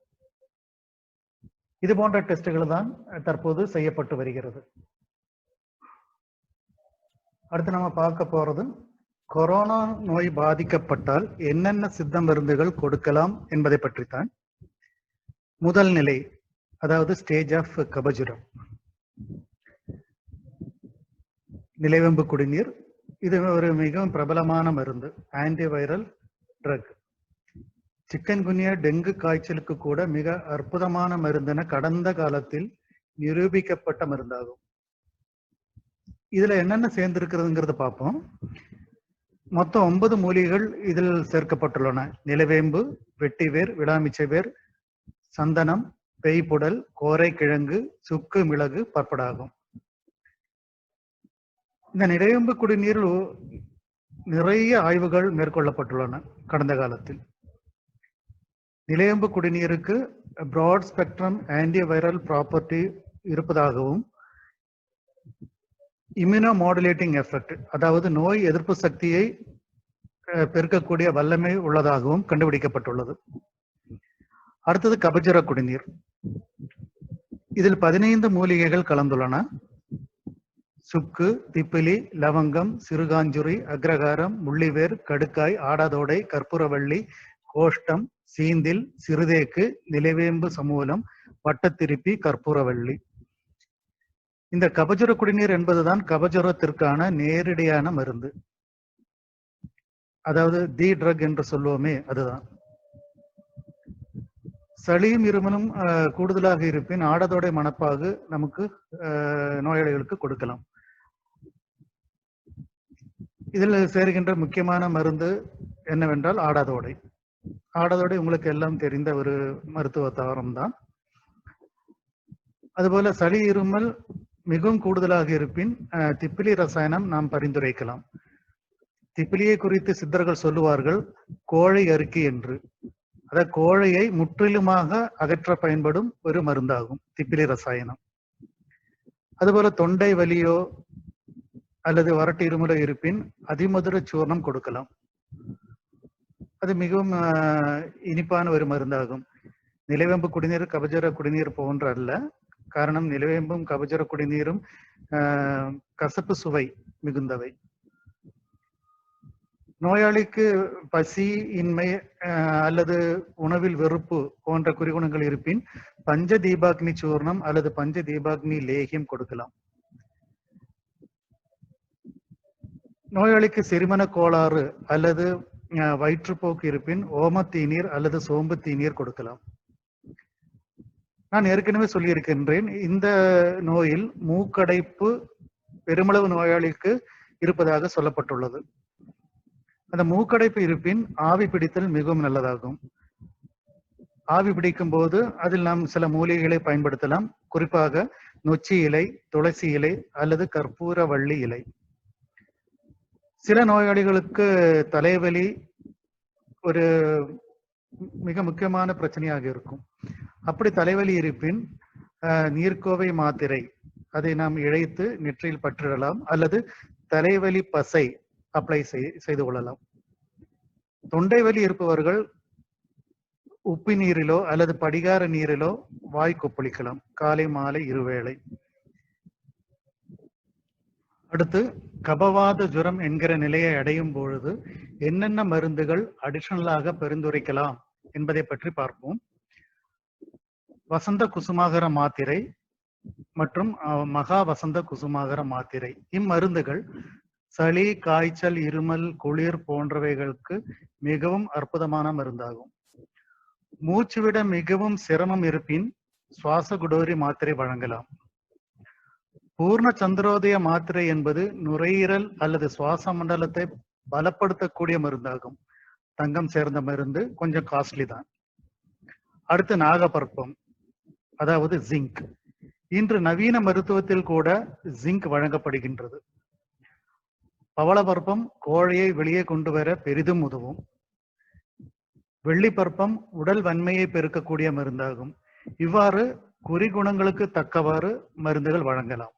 இது போன்ற டெஸ்டுகள் தான் தற்போது செய்யப்பட்டு வருகிறது. அடுத்து நம்ம பார்க்க போறது கொரோனா நோய் பாதிக்கப்பட்டால் என்னென்ன சித்த மருந்துகள் கொடுக்கலாம் என்பதை பற்றித்தான். முதல் நிலை, அதாவது ஸ்டேஜ் ஆஃப் கபஜுரம். நிலைவெம்பு குடிநீர் இது ஒரு மிகவும் பிரபலமான மருந்து, ஆன்டிவைரல் ட்ரக். சிக்கன் குனியா, டெங்கு காய்ச்சலுக்கு கூட மிக அற்புதமான மருந்தென கடந்த காலத்தில் நிரூபிக்கப்பட்ட மருந்தாகும். இதுல என்னென்ன சேர்ந்திருக்கிறதுங்கிறத பார்ப்போம். மொத்தம் 9 மூலிகைகள் இதில் சேர்க்கப்பட்டுள்ளன. நிலவேம்பு, வெட்டிவேர், விடாமிச்சை வேர், சந்தனம், பேய்ப்புடல், கோரைக்கிழங்கு, சுக்கு, மிளகு, பற்படாகும். இந்த நிலவேம்பு குடிநீரில் நிறைய ஆய்வுகள் மேற்கொள்ளப்பட்டுள்ளன கடந்த காலத்தில். நிலவேம்பு குடிநீருக்கு பிராட் ஸ்பெக்ட்ரம் ஆன்டிவைரல் ப்ராப்பர்ட்டி இருப்பதாகவும் இம்யூனோ மாடுலேட்டிங் எஃபெக்ட், அதாவது நோய் எதிர்ப்பு சக்தியை பெருக்கக்கூடிய வல்லமை உள்ளதாகவும் கண்டுபிடிக்கப்பட்டுள்ளது. அடுத்தது கபஜுர குடிநீர். இதில் 15 மூலிகைகள் கலந்துள்ளன. சுக்கு, திப்பிலி, லவங்கம், சிறுகாஞ்சுரி, அக்ரகாரம், முள்ளிவேர், கடுக்காய், ஆடாதோடை, கற்பூரவள்ளி, கோஷ்டம், சீந்தில், சிறுதேக்கு, நிலவேம்பு சமூலம், வட்டத்திருப்பி, கற்பூரவள்ளி. இந்த கபஜுர குடிநீர் என்பதுதான் கபஜுரத்திற்கான நேரடியான மருந்து, அதாவது தி ட்ரக் என்று சொல்லுவோமே அதுதான். சளியும் இருமலும் கூடுதலாக இருப்பின் ஆடாதோடை மணப்பாகு நமக்கு நோயாளிகளுக்கு கொடுக்கலாம். இதில் சேர்கின்ற முக்கியமான மருந்து என்னவென்றால் ஆடாதோடை. ஆடாதோடை உங்களுக்கு எல்லாம் தெரிந்த ஒரு மருத்துவ தாவரம் தான். அதுபோல சளி இருமல் மிகவும் கூடுதலாக இருப்பின் திப்பிலி ரசாயனம் நாம் பரிந்துரைக்கலாம். திப்பிலியை குறித்து சித்தர்கள் சொல்லுவார்கள் கோழை அறுக்கி என்று. அதாவது கோழையை முற்றிலுமாக அகற்ற பயன்படும் ஒரு மருந்தாகும் திப்பிலி ரசாயனம். அதுபோல தொண்டை வலியோ அல்லது வறட்டு இருமலோ இருப்பின் அதிமதுர சூர்ணம் கொடுக்கலாம். அது மிகவும் இனிப்பான ஒரு மருந்தாகும். நிலவேம்பு குடிநீர் கபஜுர குடிநீர் போன்ற அல்ல. காரணம், நிலவேம்பும் கபஜுர குடிநீரும் கசப்பு சுவை மிகுந்தவை. நோயாளிக்கு பசி இன்மை அல்லது உணவில் வெறுப்பு போன்ற குறிகுணங்கள் இருப்பின் பஞ்ச தீபாக்னி சூர்ணம் அல்லது பஞ்ச தீபாக்னி லேகியம் கொடுக்கலாம். நோயாளிக்கு செரிமன கோளாறு அல்லது வயிற்றுப்போக்கு இருப்பின் ஓம தீநீர் அல்லது சோம்பு தீநீர் கொடுக்கலாம். நான் ஏற்கனவே சொல்லியிருக்கின்றேன், இந்த நோயில் மூக்கடைப்பு பெருமளவு நோயாளிக்கு இருப்பதாக சொல்லப்பட்டுள்ளது. அந்த மூக்கடைப்பு இருப்பின் ஆவி பிடித்தல் மிகவும் நல்லதாகும். ஆவி பிடிக்கும் போது அதில் நாம் சில மூலிகைகளை பயன்படுத்தலாம். குறிப்பாக நொச்சி இலை, துளசி இலை அல்லது கற்பூரவள்ளி இலை. சில நோயாளிகளுக்கு தலைவலி ஒரு மிக முக்கியமான பிரச்சனையாக இருக்கும். அப்படி தலைவலி இருப்பின் நீர்க்கோவை மாத்திரை அதை நாம் இழைத்து நெற்றியில் பற்றிடலாம் அல்லது தலைவலி பசை அப்ளை செய்து கொள்ளலாம். தொண்டை வலி இருப்பவர்கள் உப்பு நீரிலோ அல்லது படிகார நீரிலோ வாய் கொப்பளிக்கலாம் காலை மாலை இருவேளை. அடுத்து கபவாத ஜுரம் என்கிற நிலையை அடையும் பொழுது என்னென்ன மருந்துகள் அடிஷனலாக பரிந்துரைக்கலாம் என்பதை பற்றி பார்ப்போம். வசந்த குசுமாகர மாத்திரை மற்றும் மகா வசந்த குசுமாகர மாத்திரை, இம்மருந்துகள் சளி, காய்ச்சல், இருமல், குளிர் போன்றவைகளுக்கு மிகவும் அற்புதமான மருந்தாகும். மூச்சுவிட மிகவும் சிரமம் இருப்பின் சுவாச குடோரி மாத்திரை வழங்கலாம். பூர்ண சந்திரோதய மாத்திரை என்பது நுரையீரல் அல்லது சுவாச மண்டலத்தை பலப்படுத்தக்கூடிய மருந்தாகும். தங்கம் சேர்ந்த மருந்து, கொஞ்சம் காஸ்ட்லி தான். அடுத்து நாகபற்பம், அதாவது ஜிங்க். இன்று நவீன மருத்துவத்தில் கூட ஜிங்க் வழங்கப்படுகின்றது. பவளபற்பம் கோழையை வெளியே கொண்டு வர பெரிதும் உதவும். வெள்ளிப்பற்பம் உடல் வன்மையை பெருக்கக்கூடிய மருந்தாகும். இவ்வாறு குறிகுணங்களுக்கு தக்கவாறு மருந்துகள் வழங்கலாம்.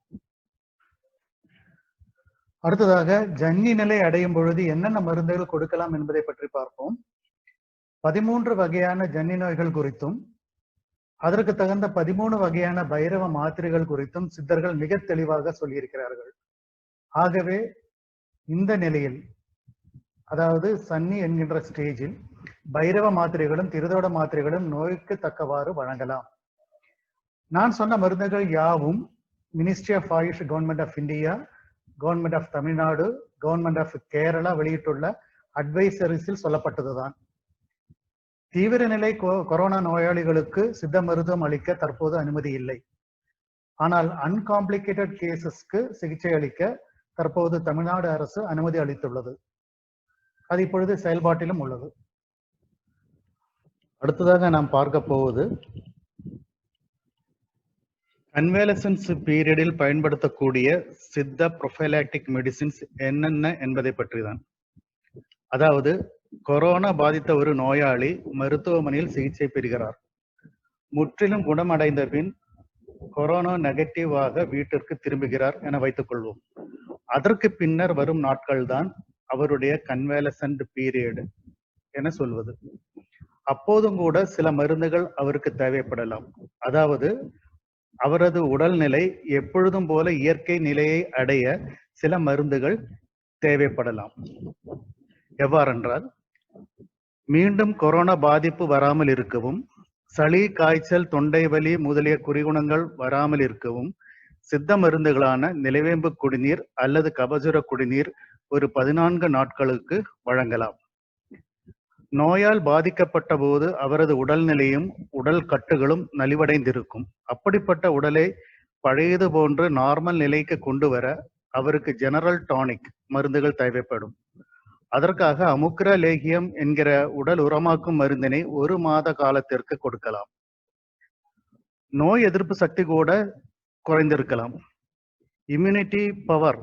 அடுத்ததாக ஜன்னி நிலை அடையும் பொழுது என்னென்ன மருந்துகள் கொடுக்கலாம் என்பதை பற்றி பார்ப்போம். 13 வகையான ஜன்னி நோய்கள் குறித்தும் அதற்கு தகுந்த 13 வகையான பைரவ மாத்திரைகள் குறித்தும் சித்தர்கள் மிக தெளிவாக சொல்லியிருக்கிறார்கள். ஆகவே இந்த நிலையில், அதாவது சன்னி என்கின்ற ஸ்டேஜில் பைரவ மாத்திரைகளும் திருதோட மாத்திரைகளும் நோய்க்கு தக்கவாறு வழங்கலாம். நான் சொன்ன மருந்துகள் யாவும் ministry of AYUSH, government of India, government of Tamil Nadu, government of Kerala வெளியிட்டுள்ள அட்வைசரிஸில் சொல்லப்பட்டதுதான். தீவிர நிலை கொரோனா நோயாளிகளுக்கு சித்த மருத்துவம் அளிக்க தற்போது அனுமதி இல்லை. ஆனால் அன்காம்ப்ளிகேட்டட் கேசஸ்க்கு சிகிச்சை அளிக்க தற்போது தமிழ்நாடு அரசு அனுமதி அளித்துள்ளது. அது இப்பொழுது செயல்பாட்டிலும் உள்ளது. அடுத்ததாக நாம் பார்க்க போவது கன்வேலசன்ஸ் பீரியடில் பயன்படுத்தக்கூடிய சித்த ப்ரொஃபைலாக்டிக் மெடிசின்ஸ் என்னென்ன என்பதை பற்றி தான். அதாவது கொரோனா பாதித்த ஒரு நோயாளி மருத்துவமனையில் சிகிச்சை பெறுகிறார். முற்றிலும் குணமடைந்த பின் கொரோனா நெகட்டிவாக வீட்டிற்கு திரும்புகிறார் என வைத்துக் கொள்வோம். அதற்கு பின்னர் வரும் நாட்கள் தான் அவருடைய கன்வேலசன்ட் பீரியட் என சொல்வது. அப்போதும் கூட சில மருந்துகள் அவருக்கு தேவைப்படலாம். அதாவது அவரது உடல்நிலை எப்பொழுதும் போல இயற்கை நிலையை அடைய சில மருந்துகள் தேவைப்படலாம். எவ்வாறென்றால், மீண்டும் கொரோனா பாதிப்பு வராமல் இருக்கவும், சளி, காய்ச்சல், தொண்டை வலி முதலிய குறிகுணங்கள் வராமல் இருக்கவும் சித்த மருந்துகளான நிலவேம்பு குடிநீர் அல்லது கபசுர குடிநீர் ஒரு 14 நாட்களுக்கு வழங்கலாம். நோயால் பாதிக்கப்பட்ட போது அவரது உடல்நிலையும் உடல் கட்டுகளும் நலிவடைந்திருக்கும். அப்படிப்பட்ட உடலை பழையது போன்று நார்மல் நிலைக்கு கொண்டு வர அவருக்கு ஜெனரல் டானிக் மருந்துகள் தேவைப்படும். அதற்காக அமுக்ர லேகியம் என்கிற உடல் உரமாக்கும் மருந்தினை 1 மாத காலத்திற்கு கொடுக்கலாம். நோய் எதிர்ப்பு சக்தி கூட குறைந்திருக்கலாம். இம்யூனிட்டி பவர்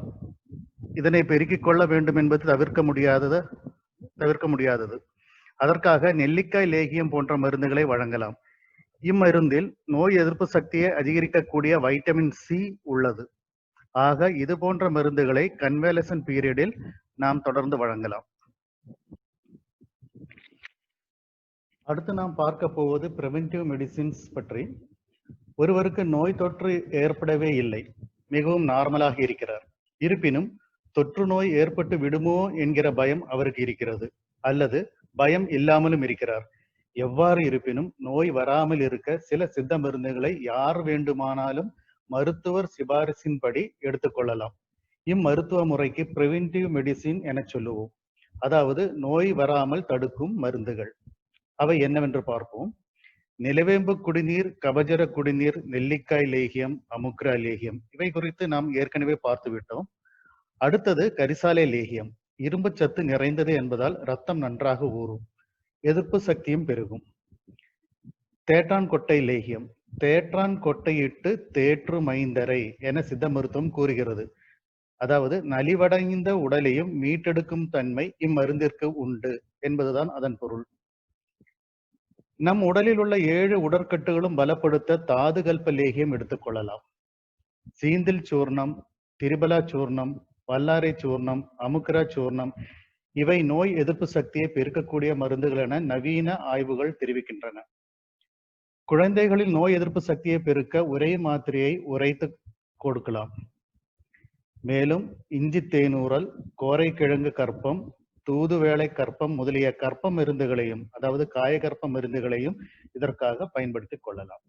இதனை பெருக்கிக் கொள்ள வேண்டும் என்பது தவிர்க்க முடியாதது. அதற்காக நெல்லிக்காய் லேகியம் போன்ற மருந்துகளை வழங்கலாம். இம்மருந்தில் நோய் எதிர்ப்பு சக்தியை அதிகரிக்கக்கூடிய வைட்டமின் சி உள்ளது. ஆக இது போன்ற மருந்துகளை கன்வேலசன் பீரியடில் நாம் தொடர்ந்து வழங்கலாம். அடுத்து நாம் பார்க்க போவது பிரிவென்டிவ் மெடிசின்ஸ் பற்றி. ஒருவருக்கு நோய் தொற்று ஏற்படவே இல்லை, மிகவும் நார்மலாக இருக்கிறார். இருப்பினும் தொற்று நோய் ஏற்பட்டு விடுமோ என்கிற பயம் அவருக்கு இருக்கிறது, அல்லது பயம் இல்லாமலும் இருக்கிறார். எவ்வாறு இருப்பினும் நோய் வராமல் இருக்க சில சித்த மருந்துகளை யார் வேண்டுமானாலும் மருத்துவர் சிபாரிசின்படி எடுத்துக்கொள்ளலாம். இம்மருத்துவ முறைக்கு பிரிவென்டிவ் மெடிசின் என சொல்லுவோம். அதாவது நோய் வராமல் தடுக்கும் மருந்துகள். அவை என்னவென்று பார்ப்போம். நிலவேம்பு குடிநீர், கபஜர குடிநீர், நெல்லிக்காய் லேகியம், அமுக்ரா லேகியம் இவை குறித்து நாம் ஏற்கனவே பார்த்துவிட்டோம். அடுத்தது கரிசாலை லேகியம். இரும்பு சத்து நிறைந்தது என்பதால் ரத்தம் நன்றாக ஊறும், எதிர்ப்பு சக்தியும் பெருகும். தேற்றான் கொட்டை லேகியம். தேற்றான் கொட்டையிட்டு தேற்று மைந்தரை என சித்த மருத்துவம் கூறுகிறது. அதாவது நலிவடைந்த உடலையும் மீட்டெடுக்கும் தன்மை இம்மருந்திற்கு உண்டு என்பதுதான் அதன் பொருள். நம் உடலில் உள்ள 7 உடற்கட்டுகளும் பலப்படுத்த தாதுகல்ப லேகியம் எடுத்துக்கொள்ளலாம். சீந்தில் சூர்ணம், திரிபலா சூர்ணம், வல்லாரை சூர்ணம், அமுக்ரா சூர்ணம் இவை நோய் எதிர்ப்பு சக்தியை பெருக்கக்கூடிய மருந்துகள் என நவீன ஆய்வுகள் தெரிவிக்கின்றன. குழந்தைகளில் நோய் எதிர்ப்பு சக்தியை பெருக்க ஒரே மாத்திரையை உரைத்து கொடுக்கலாம். மேலும் இஞ்சி தேனூரல், கோரைக்கிழங்கு கற்பம், தூதுவேளை கற்பம் முதலிய கற்ப மருந்துகளையும், அதாவது காயகற்ப மருந்துகளையும் இதற்காக பயன்படுத்திக் கொள்ளலாம்.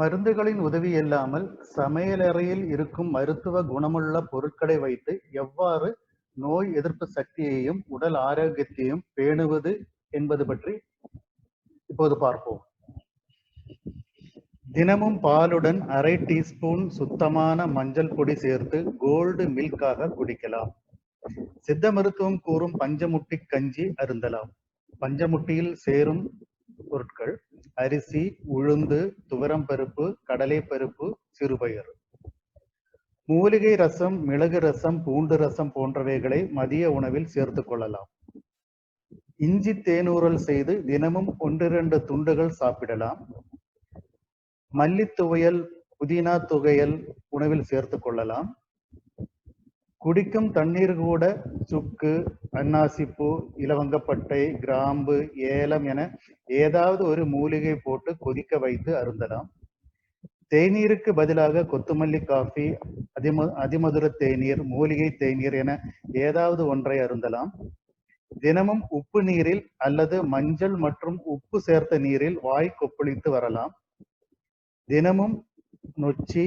மருந்துகளின் உதவி இல்லாமல் சமையலறையில் இருக்கும் மருத்துவ குணமுள்ள பொருட்களை வைத்து எவ்வாறு நோய் எதிர்ப்பு சக்தியையும் உடல் ஆரோக்கியத்தையும் பேணுவது என்பது பற்றி இப்போது பார்ப்போம். தினமும் பாலுடன் அரை டீஸ்பூன் சுத்தமான மஞ்சள் பொடி சேர்த்து கோல்டு மில்காக குடிக்கலாம். சித்த மருத்துவம் கூறும் பஞ்சமுட்டி கஞ்சி அருந்தலாம். பஞ்சமுட்டியில் சேரும் பொருட்கள் அரிசி, உளுந்து, துவரம் பருப்பு, கடலை பருப்பு, சிறுபயறு. மூலிகை ரசம், மிளகு ரசம், பூண்டு ரசம் போன்றவைகளை மதிய உணவில் சேர்த்து கொள்ளலாம். இஞ்சி தேனூரல் செய்து தினமும் 1-2 துண்டுகள் சாப்பிடலாம். மல்லித்துவையல், புதினா துவையல் உணவில் சேர்த்து கொள்ளலாம். குடிக்கும் தண்ணீர் கூட சுக்கு, அன்னாசிப்பூ, இலவங்கப்பட்டை, கிராம்பு, ஏலம் என ஏதாவது ஒரு மூலிகை போட்டு கொதிக்க வைத்து அருந்தலாம். தேநீருக்கு பதிலாக கொத்துமல்லி காஃபி, அதிமதுர தேநீர், மூலிகை தேநீர் என ஏதாவது ஒன்றை அருந்தலாம். தினமும் உப்பு நீரில் அல்லது மஞ்சள் மற்றும் உப்பு சேர்த்த நீரில் வாய் கொப்பளித்து வரலாம். தினமும் நொச்சி,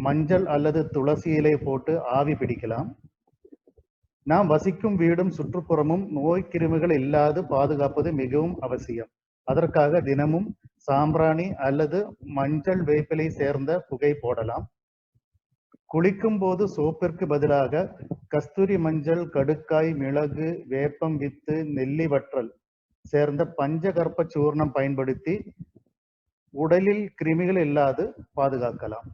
மஞ்சள் அல்லது துளசி இலை போட்டு ஆவி பிடிக்கலாம். நாம் வசிக்கும் வீடும் சுற்றுப்புறமும் நோய் கிருமிகள் இல்லாது பாதுகாப்பது மிகவும் அவசியம். அதற்காக தினமும் சாம்பிராணி அல்லது மஞ்சள் வேப்பிலை சேர்ந்த புகை போடலாம். குளிக்கும் போது சோப்பிற்கு பதிலாக கஸ்தூரி மஞ்சள், கடுக்காய், மிளகு, வேப்பம் வித்து, நெல்லி வற்றல் சேர்ந்த பஞ்சகற்ப சூர்ணம் பயன்படுத்தி உடலில் கிருமிகள் இல்லாது பாதுகாக்கலாம்.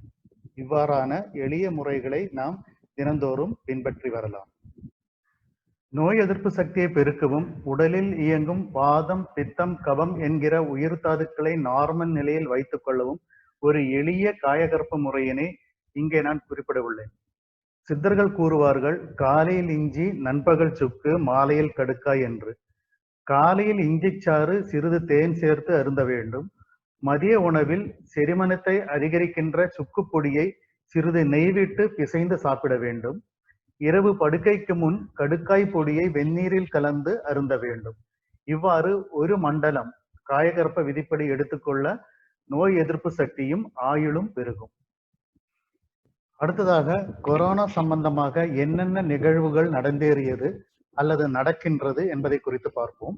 இவ்வாறான எளிய முறைகளை நாம் தினந்தோறும் பின்பற்றி வரலாம். நோய் எதிர்ப்பு சக்தியை பெருக்கவும் உடலில் இயங்கும் வாதம், பித்தம், கபம் என்கிற உயிர் தாதுக்களை நார்மல் நிலையில் வைத்துக் கொள்ளவும் ஒரு எளிய காயகற்ப முறையினை இங்கே நான் குறிப்பிட உள்ளேன். சித்தர்கள் கூறுவார்கள், காலையில் இஞ்சி, நண்பகல் சுக்கு, மாலையில் கடுக்காய் என்று. காலையில் இஞ்சிச்சாறு சிறிது தேன் சேர்த்து அருந்த வேண்டும். மதிய உணவில் செரிமனத்தை அதிகரிக்கின்ற சுக்கு பொடியை சிறிது நெய் விட்டு பிசைந்து சாப்பிட வேண்டும். இரவு படுக்கைக்கு முன் கடுக்காய் பொடியை வெந்நீரில் கலந்து அருந்த வேண்டும். இவ்வாறு ஒரு மண்டலம் காயகற்ப விதிப்படி எடுத்துக்கொள்ள நோய் எதிர்ப்பு சக்தியும் ஆயுளும் பெருகும். அடுத்ததாக கொரோனா சம்பந்தமாக என்னென்ன நிகழ்வுகள் நடந்தேறியது அல்லது நடக்கின்றது என்பதை குறித்து பார்ப்போம்.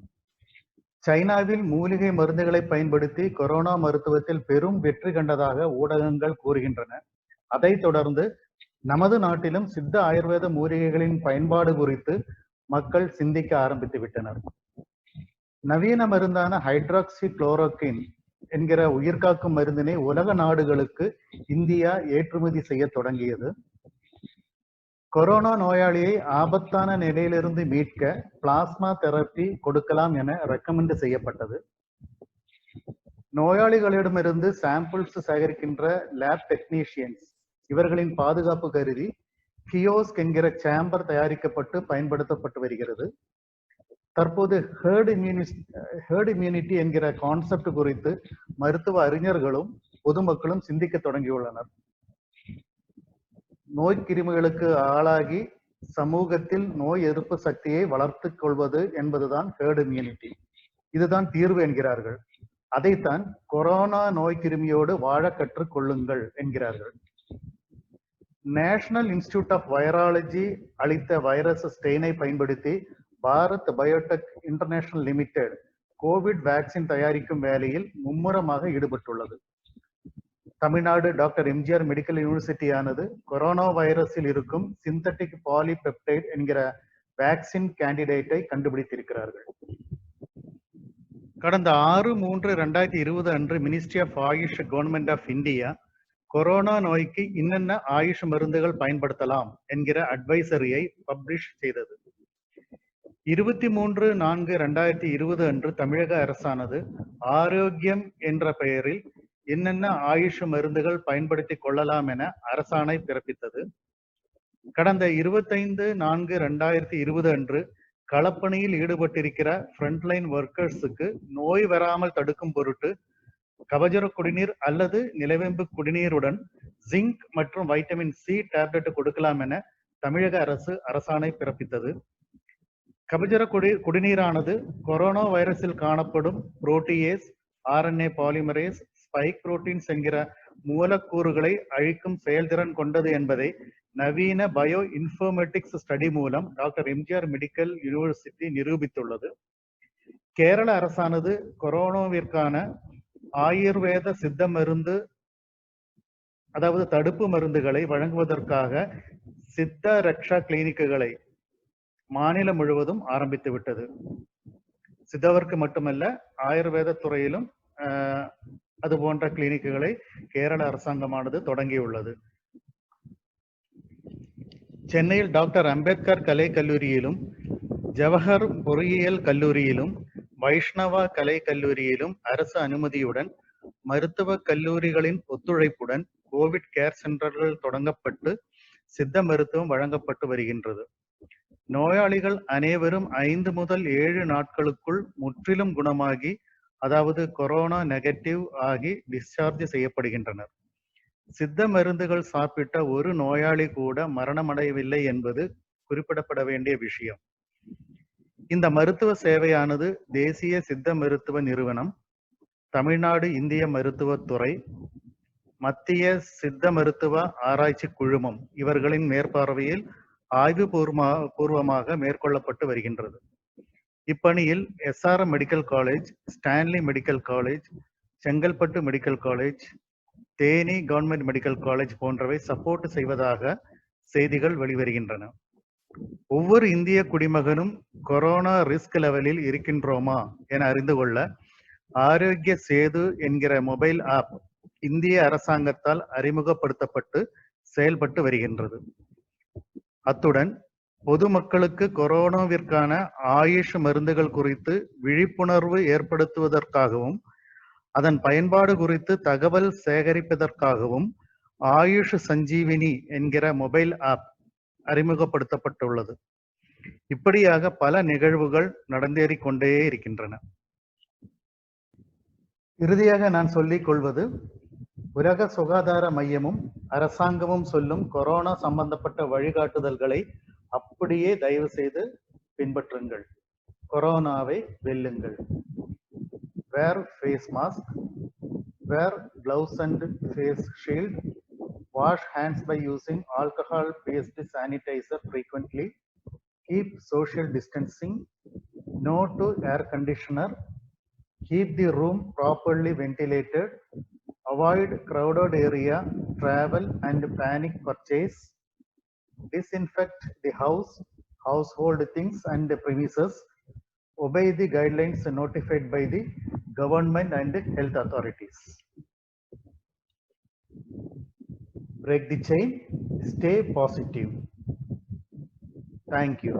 சைனாவில் மூலிகை மருந்துகளை பயன்படுத்தி கொரோனா மருத்துவத்தில் பெரும் வெற்றி கண்டதாக ஊடகங்கள் கூறுகின்றன. அதைத் தொடர்ந்து நமது நாட்டிலும் சித்த ஆயுர்வேத மூலிகைகளின் பயன்பாடு குறித்து மக்கள் சிந்திக்க ஆரம்பித்து விட்டனர். நவீன மருந்தான ஹைட்ராக்சி குளோரோக்வின் என்கிற உயிர்காக்கும் மருந்தினை உலக நாடுகளுக்கு இந்தியா ஏற்றுமதி செய்ய தொடங்கியது. கொரோனா நோயாளியை ஆபத்தான நிலையிலிருந்து மீட்க பிளாஸ்மா தெரப்பி கொடுக்கலாம் என ரெக்கமெண்ட் செய்யப்பட்டது. நோயாளிகளிடமிருந்து சாம்பிள்ஸ் சேகரிக்கின்ற லேப் டெக்னீஷியன்ஸ் இவர்களின் பாதுகாப்பு கருதி கியோஸ்க் என்கிற சேம்பர் தயாரிக்கப்பட்டு பயன்படுத்தப்பட்டு வருகிறது. தற்போது ஹேர்ட் இம்யூனிட்டி என்கிற கான்செப்ட் குறித்து மருத்துவ அறிஞர்களும் பொதுமக்களும் சிந்திக்க தொடங்கியுள்ளனர். நோய் கிருமிகளுக்கு ஆளாகி சமூகத்தில் நோய் எதிர்ப்பு சக்தியை வளர்த்துக் கொள்வது என்பதுதான் ஹேர்ட் இம்யூனிட்டி. இதுதான் தீர்வு என்கிறார்கள். அதைத்தான் கொரோனா நோய் கிருமியோடு வாழ கற்றுக் கொள்ளுங்கள் என்கிறார்கள். நேஷனல் இன்ஸ்டிடியூட் ஆஃப் வைராலஜி அளித்த வைரஸ் ஸ்டெயினை பயன்படுத்தி Bharat biotech international limited Covid vaccine தயாரிக்கும் வேலையில் மும்முரமாக ஈடுபட்டுள்ளது. தமிழ்நாடு டாக்டர் எம்ஜிஆர் மெடிக்கல் யூனிவர்சிட்டியானது கொரோனா வைரஸில் இருக்கும் சிந்தட்டிக் பாலிபெப்டைட் என்கிற வேக்சின் கேண்டிடேட்டை கண்டுபிடித்திருக்கிறார்கள். கடந்த 6/3/2020 அன்று ministry of AYUSH government of India corona நோய்க்கு இன்னென்ன ஆயுஷ் மருந்துகள் பயன்படுத்தலாம் என்கிற அட்வைசரியை பப்ளிஷ் செய்தது. 23/4/2020 அன்று தமிழக அரசானது ஆரோக்கியம் என்ற பெயரில் என்னென்ன ஆயுஷ் மருந்துகள் பயன்படுத்திக் கொள்ளலாம் என அரசாணை பிறப்பித்தது. கடந்த 25/4/2020 அன்று களப்பணியில் ஈடுபட்டிருக்கிற ஃப்ரண்ட்லைன் ஒர்க்கர்ஸுக்கு நோய் வராமல் தடுக்கும் பொருட்டு கபசுர குடிநீர் அல்லது நிலவேம்பு குடிநீருடன் ஜிங்க் மற்றும் வைட்டமின் சி டேப்லெட் கொடுக்கலாம் என தமிழக அரசு அரசாணை பிறப்பித்தது. கபசுர குடிநீரானது கொரோனா வைரஸில் காணப்படும் protease, RNA polymerase, spike proteins என்கிற மூலக்கூறுகளை அழிக்கும் செயல்திறன் கொண்டது என்பதை நவீன பயோ இன்ஃபர்மேட்டிக்ஸ் ஸ்டடி மூலம் டாக்டர் எம்ஜிஆர் மெடிக்கல் யூனிவர்சிட்டி நிரூபித்துள்ளது. கேரள அரசானது கொரோனாவிற்கான ஆயுர்வேத சித்த மருந்து அதாவது தடுப்பு மருந்துகளை வழங்குவதற்காக சித்த ரக்ஷா கிளினிக்குகளை மாநிலம் முழுவதும் ஆரம்பித்து விட்டது. சித்தவர்க்கு மட்டுமல்ல, ஆயுர்வேத துறையிலும் அது போன்ற கிளினிக்குகளை கேரள அரசாங்கமானது தொடங்கியுள்ளது. சென்னையில் டாக்டர் அம்பேத்கர் கலை கல்லூரியிலும், ஜவஹர் பொறியியல் கல்லூரியிலும், வைஷ்ணவா கலை கல்லூரியிலும் அரசு அனுமதியுடன் மருத்துவ கல்லூரிகளின் ஒத்துழைப்புடன் கோவிட் கேர் சென்டர்கள் தொடங்கப்பட்டு சித்த மருத்துவம் வழங்கப்பட்டு வருகின்றது. நோயாளிகள் அனைவரும் 5 முதல் 7 நாட்களுக்குள் முற்றிலும் குணமாகி, அதாவது கொரோனா நெகட்டிவ் ஆகி டிஸ்சார்ஜ் செய்யப்படுகின்றனர். சித்த மருந்துகள் சாப்பிட்ட ஒரு நோயாளி கூட மரணமடையவில்லை என்பது குறிப்பிடப்பட வேண்டிய விஷயம். இந்த மருத்துவ சேவையானது தேசிய சித்த மருத்துவ நிறுவனம், தமிழ்நாடு இந்திய மருத்துவத்துறை, மத்திய சித்த மருத்துவ ஆராய்ச்சி குழுமம் இவர்களின் மேற்பார்வையில் ஆய்வு பூர்வமாக மேற்கொள்ளப்பட்டு வருகின்றது. இப்பணியில் SRM medical college, Stanley medical college, Chengalpattu medical college, Theni government medical college போன்றவை சப்போர்ட் செய்வதாக செய்திகள் வெளிவருகின்றன. ஒவ்வொரு இந்திய குடிமகனும் கொரோனா ரிஸ்க் லெவலில் இருக்கின்றோமா என அறிந்து கொள்ள ஆரோக்கிய சேது என்கிற மொபைல் ஆப் இந்திய அரசாங்கத்தால் அறிமுகப்படுத்தப்பட்டு செயல்பட்டு வருகின்றது. அத்துடன் பொதுமக்களுக்கு கொரோனாவிற்கான ஆயுஷ் மருந்துகள் குறித்து விழிப்புணர்வு ஏற்படுத்துவதற்காகவும் அதன் பயன்பாடு குறித்து தகவல் சேகரிப்பதற்காகவும் ஆயுஷ் சஞ்சீவினி என்கிற மொபைல் ஆப் அறிமுகப்படுத்தப்பட்டுள்ளது. இப்படியாக பல நிகழ்வுகள் நடந்தேறிக் கொண்டே இருக்கின்றன. இறுதியாக நான் சொல்லிக் கொள்வது, உலக சுகாதார மையமும் அரசாங்கமும் சொல்லும் கொரோனா சம்பந்தப்பட்ட வழிகாட்டுதல்களை அப்படியே தயவு செய்து பின்பற்றுங்கள். கொரோனாவை வெல்லுங்கள். Wear face mask, wear gloves and face shield, wash hands by using alcohol-based sanitizer frequently, keep social distancing, no to air conditioner, keep the room properly ventilated, avoid crowded area, travel and panic purchase, disinfect the house, household things and premises, obey the guidelines notified by the government and health authorities. Break the chain, stay positive. Thank you.